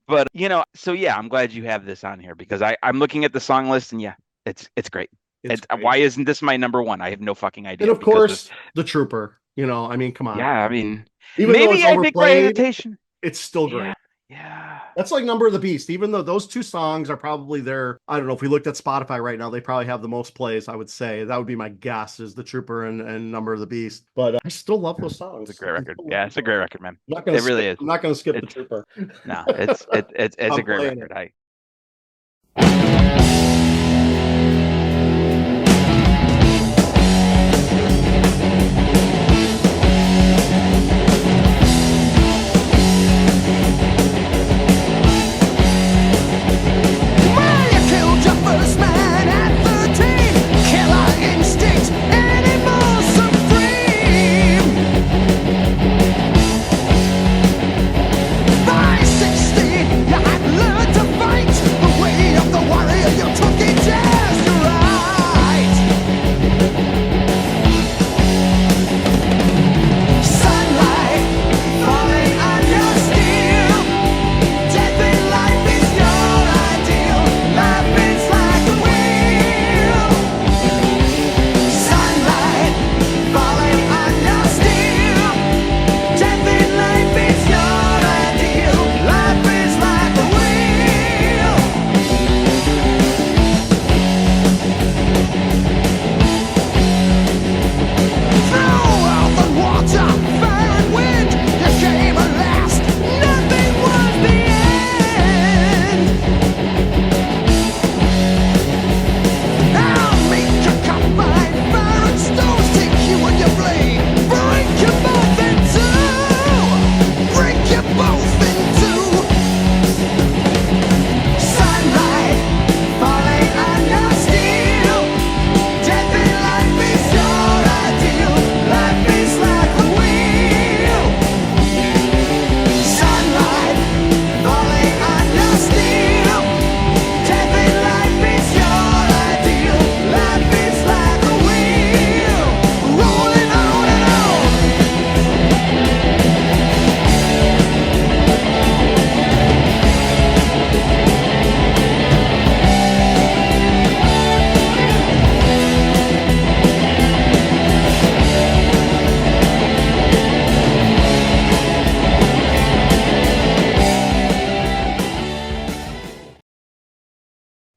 but, so yeah, I'm glad you have this on here because I'm looking at the song list and yeah, it's great. It's great. Why isn't this my number one? I have no fucking And idea of because this, course, the Trooper. I mean, come on. yeah, I mean, Even though it's maybe I think my overplayed, hesitation. it's still Yeah, great. yeah. That's like Number of the Beast. Even though those two songs are probably their, I don't know, if we looked at Spotify right now, they probably have the most plays, I would say. That would be my guess, is the Trooper and Number of the Beast. But I still love those songs. It's a great record. Yeah, it's a great record, man. I'm not gonna It really skip, is. I'm not gonna skip the It's Trooper. no, it's a I'm great playing record. it. Well, you killed your first man at 13. Killer instinct, animal supreme. By 16, you had learned to fight. The way of the warrior, you took it as your right. Sunlight falling on your steel. Death in life is your ideal. Life is like a wheel. Sunlight falling on your steel. Death in life is your ideal. Life is like a wheel. Through earth and water, fire and wind, you came at last. Nothing was the end. I'll make you combine fire and stones, take you and your blade, break you both in two, break you both in two. Sunlight falling on your steel. Death in life is your ideal. Life is like a wheel. Sunlight falling on your steel. Death in life is your ideal. Life is like a wheel, rolling on and on.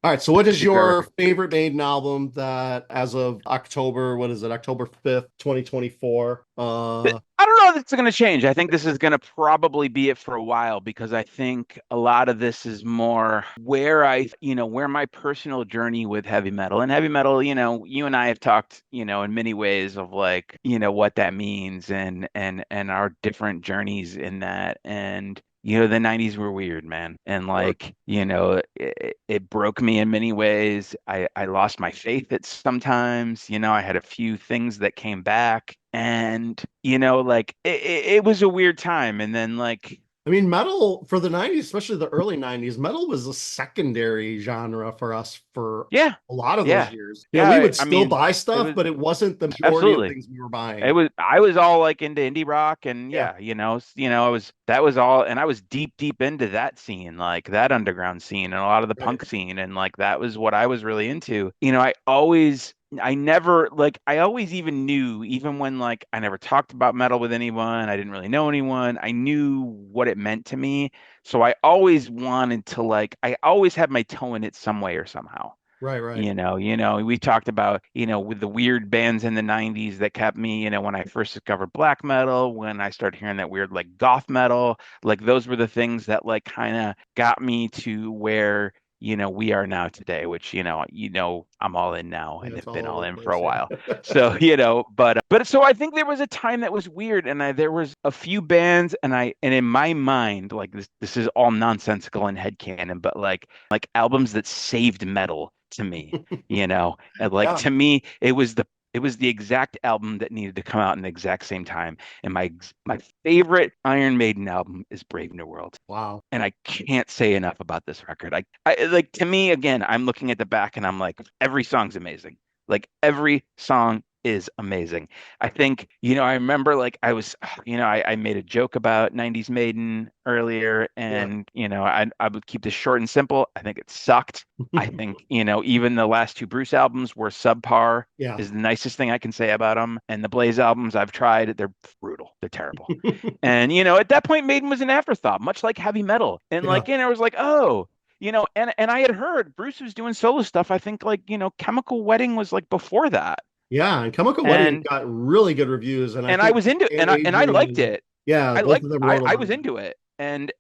All right, so what is It's a great your record. favorite Maiden album that, as of October, what is it, October 5th, 2024? I don't know if it's going to change. I think this is going to probably be it for a while because I think a lot of this is more where my personal journey with heavy metal and heavy metal, you and I have talked, in many ways of like, what that means and our different journeys in that. And the 90s were weird, man. And like, it broke me in many ways. I lost my faith at sometimes, I had a few things that came back and, like it was a weird time. And then like, I mean, metal for the 90s, especially the early 90s, metal was a secondary genre for us for yeah, a lot of those yeah, years. yeah. We would I still mean, buy it stuff, was but it wasn't the majority of absolutely. things we were buying. I was all like into indie rock and Yeah, yeah, that was all and I was deep into that scene, like that underground scene and a lot of the right. punk scene and like that was what I was really into. I never like I always even knew even when like I never talked about metal with anyone, I didn't really know anyone. I knew what it meant to me. So I always wanted to like I always had my toe in it some way or somehow. Right. We talked about, with the weird bands in the 90s that kept me, when I first discovered black metal, when I started hearing that weird like goth metal, like those were the things that like kind of got me to where, we are now today, which, I'm all in now Yeah, and it's have all been all over the in for a place. while. Yeah. So, but so I think there was a time that was weird, and there was a few bands, and in my mind, like this is all nonsensical and headcanon, but like albums that saved metal to me, and like Yeah. to me, it was the exact album that needed to come out in the exact same time. And my favorite Iron Maiden album is Brave New World. Wow. And I can't say enough about this record. I like, to me, again, I'm looking at the back and I'm like, every song's amazing. Like every song is amazing. I think, I remember like I was, I made a joke about 90s Maiden earlier, Yeah. and I would keep this short and simple. I think it sucked. I think, even the last two Bruce albums were subpar, Yeah. is the nicest thing I can say about them. And the Blaze albums I've tried, they're brutal. They're terrible. And at that point, Maiden was an afterthought, much like heavy metal. And Yeah. like, I was like, oh, and I had heard Bruce was doing solo stuff. I think like, Chemical Wedding was like before that. Yeah. And Chemical Wedding And got really good reviews. And I and I think was into and and I liked Adrian, it. yeah, I both liked of them I wrote a I lot was of. into it. And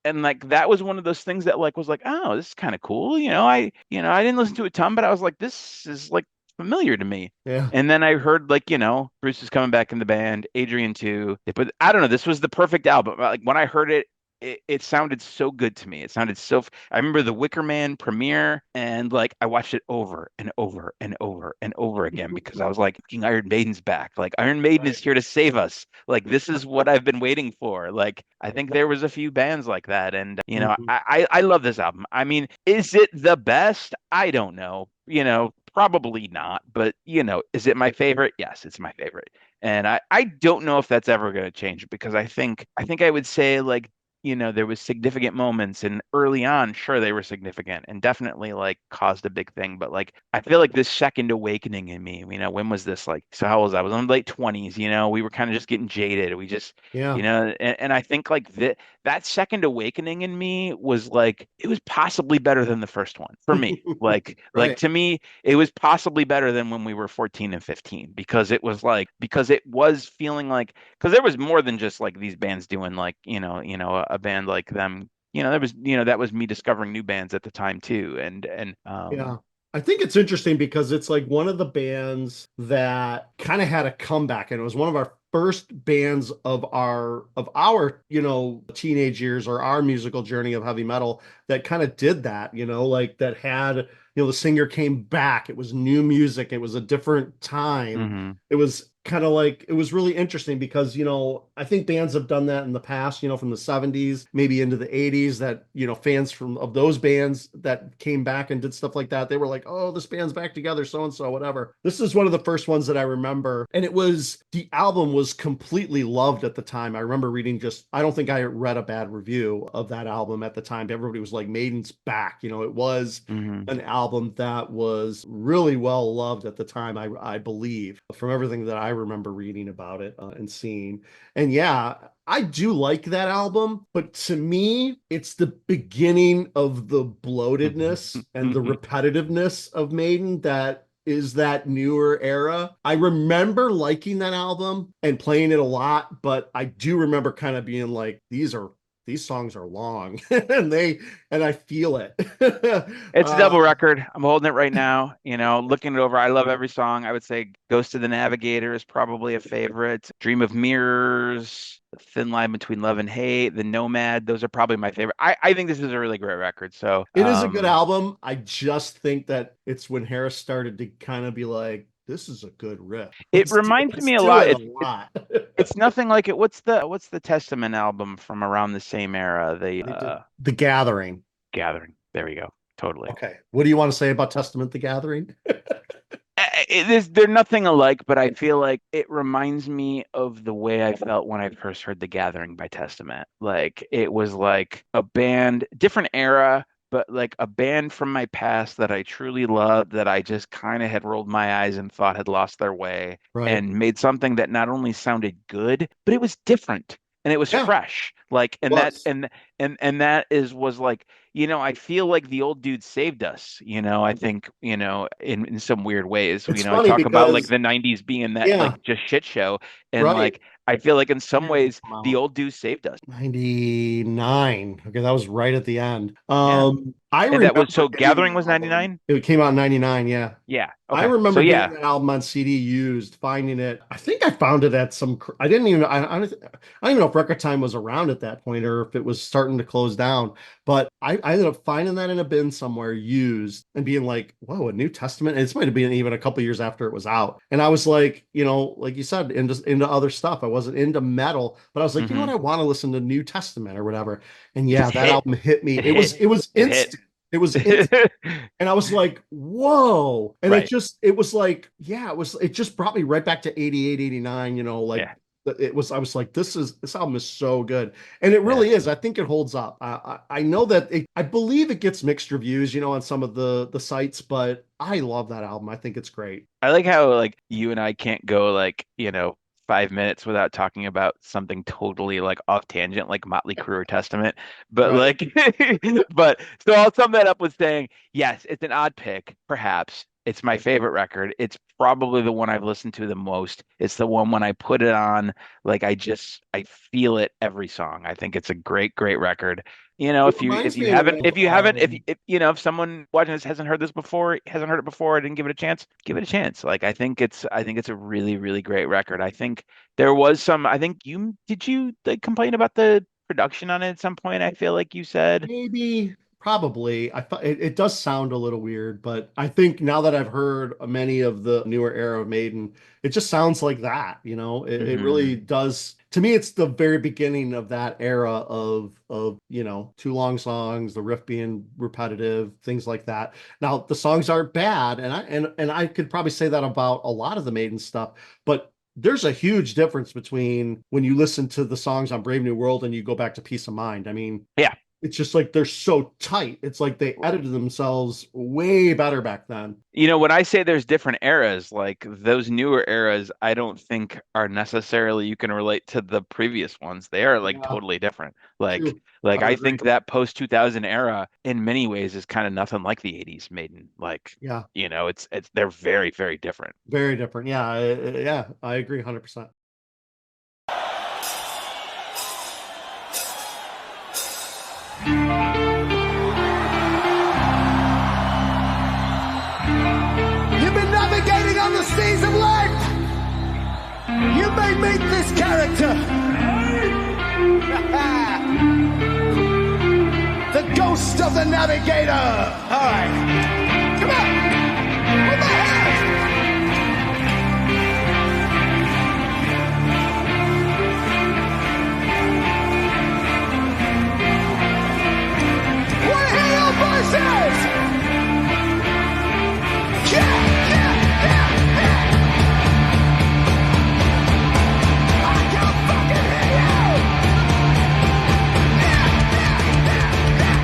that was one of those things that like was like, oh, this is kind of cool. I didn't listen to it a ton, but I was like, this is like familiar to me. Yeah. And then I heard like, Bruce is coming back in the band, Adrian too. But I don't know, this was the perfect album. Like when I heard it, it sounded so good to me. It sounded so. I remember the Wicker Man premiere, and like I watched it over and over and over and over again because I was like, "Fucking Iron Maiden's back! Like Iron Maiden is Right. here to save us! Like this is what I've been waiting for!" Like I think there was a few bands like that, and Mhm. I love this album. I mean, is it the best? I don't know. Probably not. But is it my favorite? Yes, it's my favorite. And I don't know if that's ever going to change because I think I would say like there was significant moments, and early on, sure, they were significant and definitely like caused a big thing. But like, I feel like this second awakening in me, when was this? Like, so how was I? Was in my late 20s, we were kind of just getting jaded. We just, Yeah. and I think like that second awakening in me was like, it was possibly better than the first one for me. Like Right. to me, it was possibly better than when we were 14 and 15 because it was feeling like because there was more than just like these bands doing like a band like them. There was that was me discovering new bands at the time too, and Yeah. I think it's interesting because it's like one of the bands that kind of had a comeback, and it was one of our first bands of our teenage years or our musical journey of heavy metal that kind of did that, like that had, the singer came back. It was new music. It was a different time. hmm It was kind of like it was really interesting because I think bands have done that in the past, from the 70s maybe into the 80s, that fans of those bands that came back and did stuff like that, they were like, oh, this band's back together, so and so, whatever. This is one of the first ones that I remember, and the album was completely loved at the time. I remember reading, I don't think I read a bad review of that album at the time. Everybody was like, Maiden's back. It was hmm an album that was really well loved at the time, I believe, from everything that I remember reading about it and seeing. And yeah, I do like that album, but to me, it's the beginning of the bloatedness and the repetitiveness of Maiden that is that newer era. I remember liking that album and playing it a lot, but I do remember kind of being like, these songs are long and I feel it. It's a double record. I'm holding it right now. Looking it over. I love every song. I would say Ghost of the Navigator is probably a favorite. Dream of Mirrors, The Thin Line Between Love and Hate, The Nomad. Those are probably my favorite. I think this is a really great record. So, It is a good album. I just think that it's when Harris started to kind of be like, this is a good riff. it reminds Let's me a do lot. it a lot. It's nothing like it. What's the Testament album from around the same era? The They did The Gathering. Gathering. There we go. Totally. Okay. What do you want to say about Testament The Gathering? They're nothing alike, but I feel like it reminds me of the way I felt when I first heard The Gathering by Testament. Like it was like a band, different era, but like a band from my past that I truly loved, that I just kind of had rolled my eyes and thought had lost their way, Right. and made something that not only sounded good, but it was different and it was Yeah, fresh. Like it was. and that was like, I feel like the old dude saved us, I think, in some weird ways. It's I funny talk about like because the 90s being that yeah, like just shit show, and right. like I feel like in some Year did it ways come the out? old dude saved us. 99. Okay, that was right at the end. Yeah. I And that remember was so getting Gathering that was album. 99? It came out in 99, yeah. Yeah. I Okay. So remember getting yeah. that album on CD used, finding it. I think I found it at some. I didn't even. I don't even know if Record Time was around at that point or if it was starting to close down. But I ended up finding that in a bin somewhere used and being like, "Whoa, a New Testament." And this might have been even a couple years after it was out. And I was like, like you said, into other stuff. I wasn't into metal, but I was like, you know what? Hmm. I want to listen to New Testament or whatever. And yeah, Just that hit. album hit me. It It was hit. it was It hit. instant. It was instant. And I was like, whoa. And Right. it was like, yeah, it just brought me right back to 88, 89, like Yeah. I was like, this album is so good. And it Yeah. really is. I think it holds up. I know that I believe it gets mixed reviews, on some of the sites, but I love that album. I think it's great. I like how like you and I can't go like, 5 minutes without talking about something totally like off tangent, like Motley Crue or Testament. But Right. like, but so I'll sum that up with saying, yes, it's an odd pick, perhaps. It's my favorite record. It's probably the one I've listened to the most. It's the one when I put it on, like I feel it every song. I think it's a great, great record. It If reminds you me a haven't, little if you haven't, of if someone watching this hasn't heard this before, hasn't heard it before, didn't give it a chance, give it a chance. Like I think it's a really, really great record. I think there was some, I think did you like complain about the production on it at some point? I feel like you said. maybe, probably. I thought it does sound a little weird, but I think now that I've heard many of the newer era of Maiden, it just sounds like that. It really Hmm. does. To me, it's the very beginning of that era of too long songs, the riff being repetitive, things like that. Now the songs aren't bad, and I could probably say that about a lot of the Maiden stuff, but there's a huge difference between when you listen to the songs on Brave New World and you go back to Peace of Mind. I mean, Yeah. it's just like they're so tight. It's like they edited themselves way better back then. When I say there's different eras, like those newer eras, I don't think are necessarily you can relate to the previous ones. They are like Yeah, totally different. Like, true. like I would I agree. think that post 2000 era in many ways is kind of nothing like the 80s Maiden. Like, Yeah, it's they're very, very different. very different. Yeah, yeah, I agree 100%. You've been navigating on the seas of life. You may meet this character. The ghost of the navigator. All right. Come on. With my hands. Want to hear your voices? Yeah, yeah, yeah, yeah. I can fucking hear you. Yeah, yeah, yeah, yeah.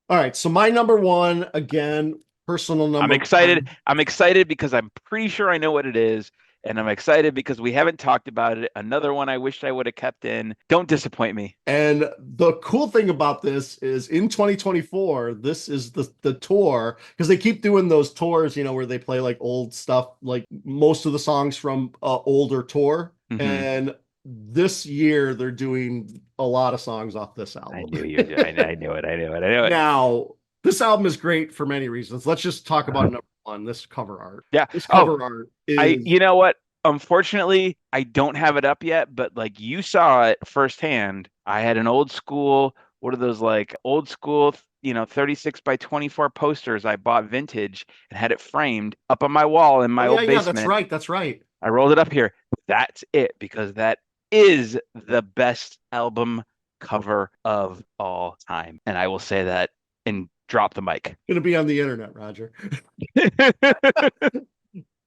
All right, so my number one, again, personal I'm number excited. one. I'm excited because I'm pretty sure I know what it is. And I'm excited because we haven't talked about it. Another one I wish I would have kept in. Don't disappoint me. And the cool thing about this is in 2024, this is the tour because they keep doing those tours, where they play like old stuff, like most of the songs from older tour. Hmm. And this year they're doing a lot of songs off this I album. knew you. I knew it. I knew it. I knew it. Now, this album is great for many reasons. Let's just talk about Uh-huh. number one, this cover art. Yeah. This Oh, cover art is you know what? Unfortunately, I don't have it up yet, but like you saw it firsthand. I had an old school, what are those like old school, 36 by 24 posters I bought vintage and had it framed up on my wall in oh my yeah, old yeah, that's basement. right. That's right. I rolled it up here. That's it because that is the best album cover of all time. And I will say that and drop the mic. Gonna be on the internet, Roger.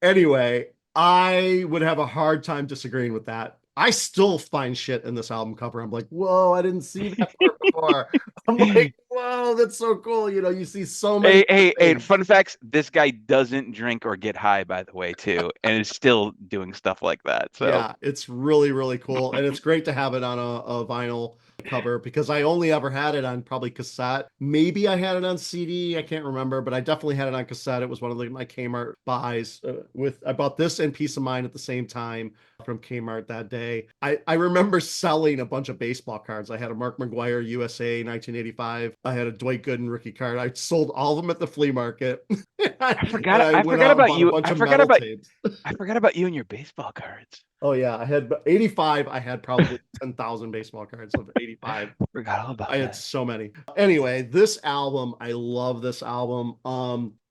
Anyway, I would have a hard time disagreeing with that. I still find shit in this album cover. I'm like, whoa, I didn't see that part before. I'm like, whoa, that's so cool. You see so many Hey, things. fun facts, this guy doesn't drink or get high, by the way, too, and is still doing stuff like that. So Yeah, it's really, really cool. And it's great to have it on a vinyl cover because I only ever had it on probably cassette. Maybe I had it on CD. I can't remember, but I definitely had it on cassette. It was one of my Kmart buys I bought this and Peace of Mind at the same time from Kmart that day. I remember selling a bunch of baseball cards. I had a Mark McGuire USA 1985. I had a Dwight Gooden rookie card. I sold all of them at the flea market. I And forgot I I went forgot out and about bought a you. bunch I of forgot metal about tapes. I forgot about you and your baseball cards. Oh yeah, I had 85. I had probably 10,000 baseball cards of 85. Forgot all I about had that. so many. Anyway, this album, I love this album.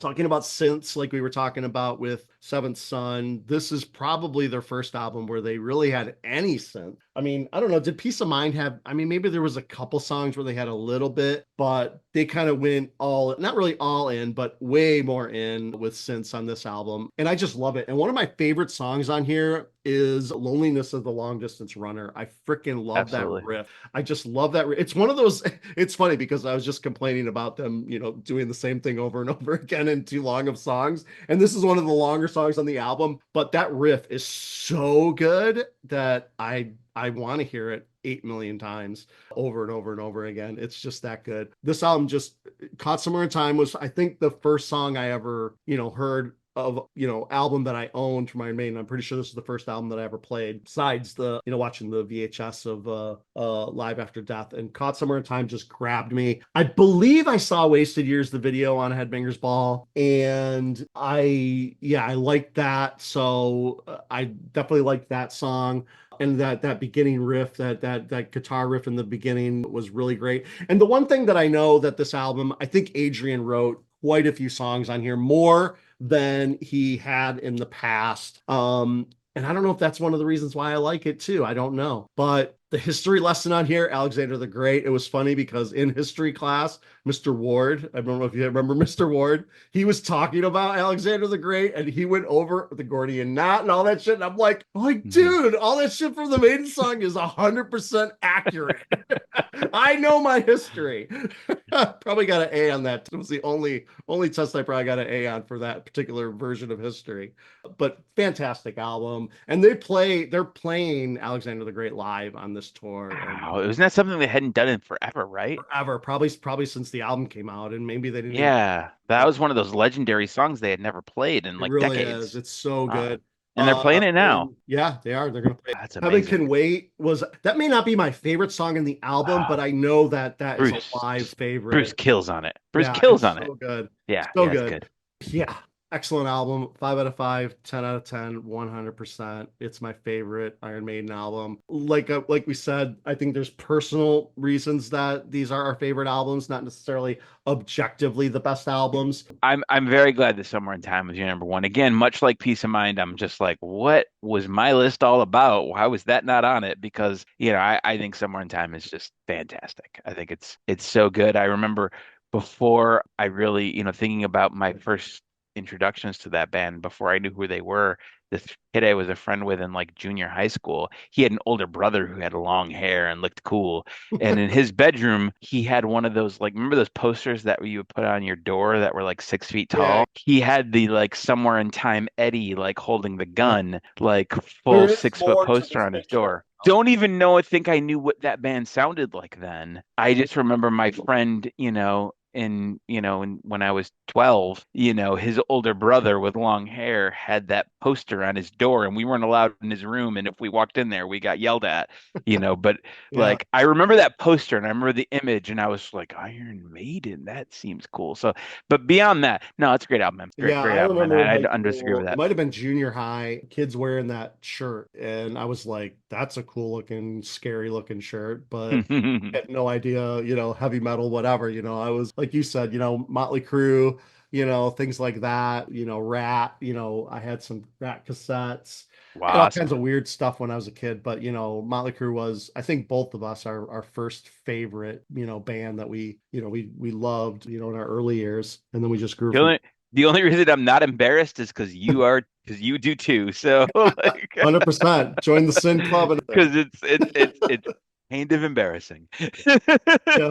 Talking about synths, like we were talking about with Seventh Son, this is probably their first album where they really had any synth. I mean, I don't know. Did Peace of Mind have? I mean, maybe there was a couple songs where they had a little bit, but they kind of went all, not really all in, but way more in with synths on this album. And I just love it. And one of my favorite songs on here is Loneliness of the Long Distance Runner. I freaking love that Absolutely. riff. I just love that. It's one of those, it's funny because I was just complaining about them, doing the same thing over and over again in too long of songs. And this is one of the longer songs on the album, but that riff is so good that I want to hear it 8 million times over and over and over again. It's just that good. This album just Caught Somewhere in Time was, I think, the first song I ever, heard of album that I owned from Iron Maiden. I'm pretty sure this is the first album that I ever played besides the watching the VHS of Live After Death. And Caught Somewhere in Time just grabbed me. I believe I saw Wasted Years the video on Headbangers Ball, and I liked that. So I definitely liked that song. And that beginning riff, that guitar riff in the beginning was really great. And the one thing that I know that this album, I think Adrian wrote quite a few songs on here, more than he had in the past. And I don't know if that's one of the reasons why I like it too. I don't know. But the history lesson on here, Alexander the Great, it was funny because in history class, Mr. Ward, I don't know if you remember Mr. Ward, he was talking about Alexander the Great and he went over the Gordian knot and all that shit. And I'm like, dude, all that shit from the Maiden song is 100% accurate. I know my history. Probably got an A on that. It was the only test I probably got an A on for that particular version of history. But fantastic album. And they're playing Alexander the Great live on this tour. And Wow, isn't that something they hadn't done in forever, right? forever, probably since the album came out, and maybe they didn't even. Yeah, that was one of those legendary songs they had never played in It like really is. decades. It's so Uh, good. and they're playing it now. And yeah, they are. They're gonna play. That's Heaven amazing. Can Wait was that may not be my favorite song in the album, but Ah, I know that is Bruce, a live Bruce favorite. kills on it. Bruce Yeah, kills it's on it. so good. Yeah, So yeah, it's good. good. Yeah. Excellent album. 5 out of 5, 10 out of 10, 100%. It's my favorite Iron Maiden album. Like we said, I think there's personal reasons that these are our favorite albums, not necessarily objectively the best albums. I'm very glad that Somewhere in Time was your number one. Again, much like Peace of Mind, I'm just like, what was my list all about? Why was that not on it? Because, I think Somewhere in Time is just fantastic. I think it's so good. I remember before I really, thinking about my first introductions to that band before I knew who they were. This kid I was a friend with in like junior high school, he had an older brother who had long hair and looked cool. And in his bedroom, he had one of those, like, remember those posters that you would put on your door that were like 6 feet Yeah. tall? He had the like Somewhere in Time Eddie, like holding the gun, like There full is 6 foot more to poster this on his picture. door. Don't even know, I think I knew what that band sounded like then. I just remember my friend, when I was 12, his older brother with long hair had that poster on his door, and we weren't allowed in his room. And if we walked in there, we got yelled at, but Yeah. like I remember that poster and I remember the image, and I was like, Iron Maiden, that seems cool. So, but beyond that, no, it's a great album. Great, Yeah, great I album. And remember in I high don't disagree school, with it that. might have been junior high, kids wearing that shirt. And I was like, that's a cool looking, scary looking shirt. But had no idea, heavy metal, whatever. I was, like you said, Motley Crue, things like that, Rat, I had some Rat cassettes. I had all Wasp. kinds of weird stuff when I was a kid, but Motley Crue was, I think both of us, our first favorite, band that we loved, in our early years. And then we just grew The from only, the only reason I'm not embarrassed is because you do too. So like, 100%. Join the Sin Club and because it's kind of embarrassing. yeah.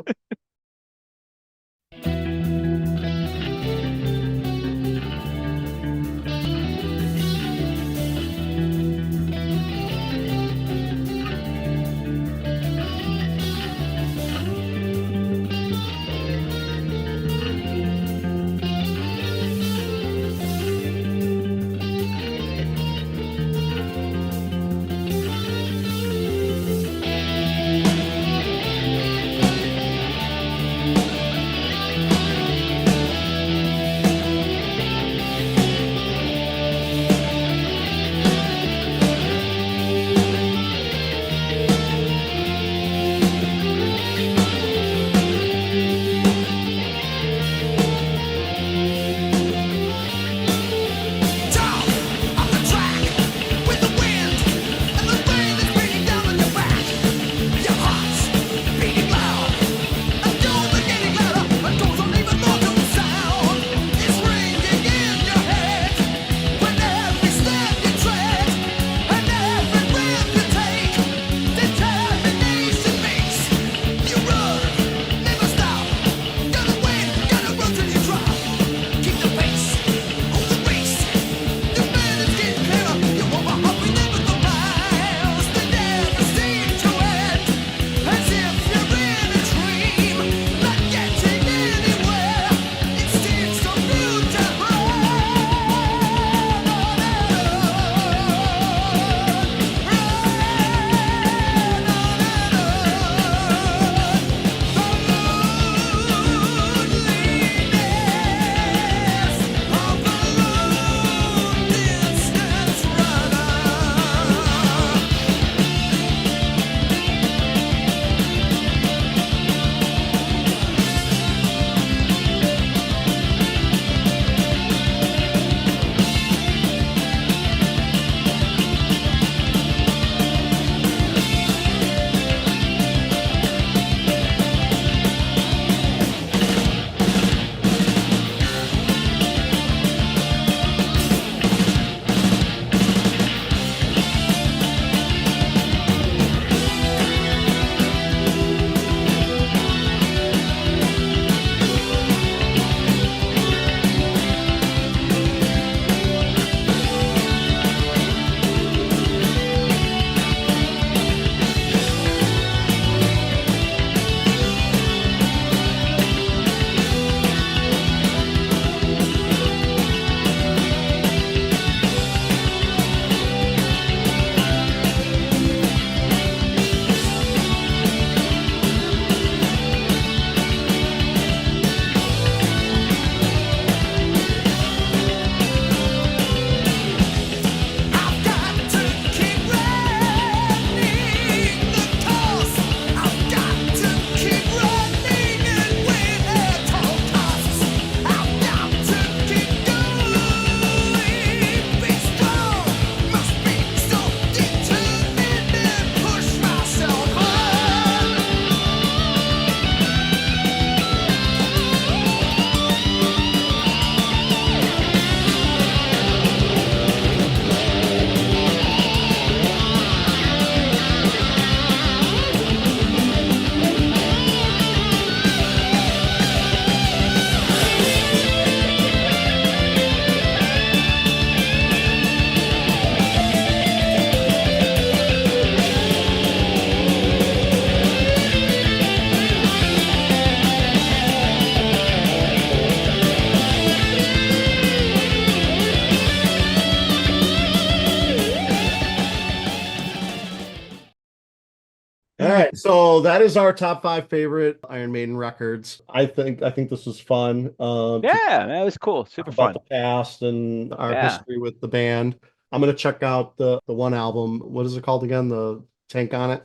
right, so that is our top 5 favorite Iron Maiden records. I think this was fun. Yeah, that was cool. Super About fun. the past and our Yeah. history with the band. I'm gonna check out the one album. What is it called again? The Tank on It.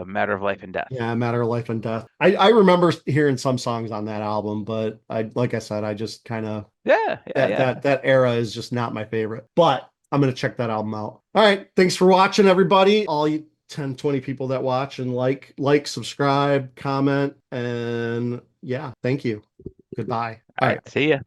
Matter of Life and Death. Yeah, Matter of Life and Death. I remember hearing some songs on that album, but like I said, I just kind of Yeah, that era is just not my favorite. But I'm gonna check that album out. All right, thanks for watching, everybody. All you 10, 20 people that watch and like, subscribe, comment, and yeah, thank you. Goodbye. All right, see ya.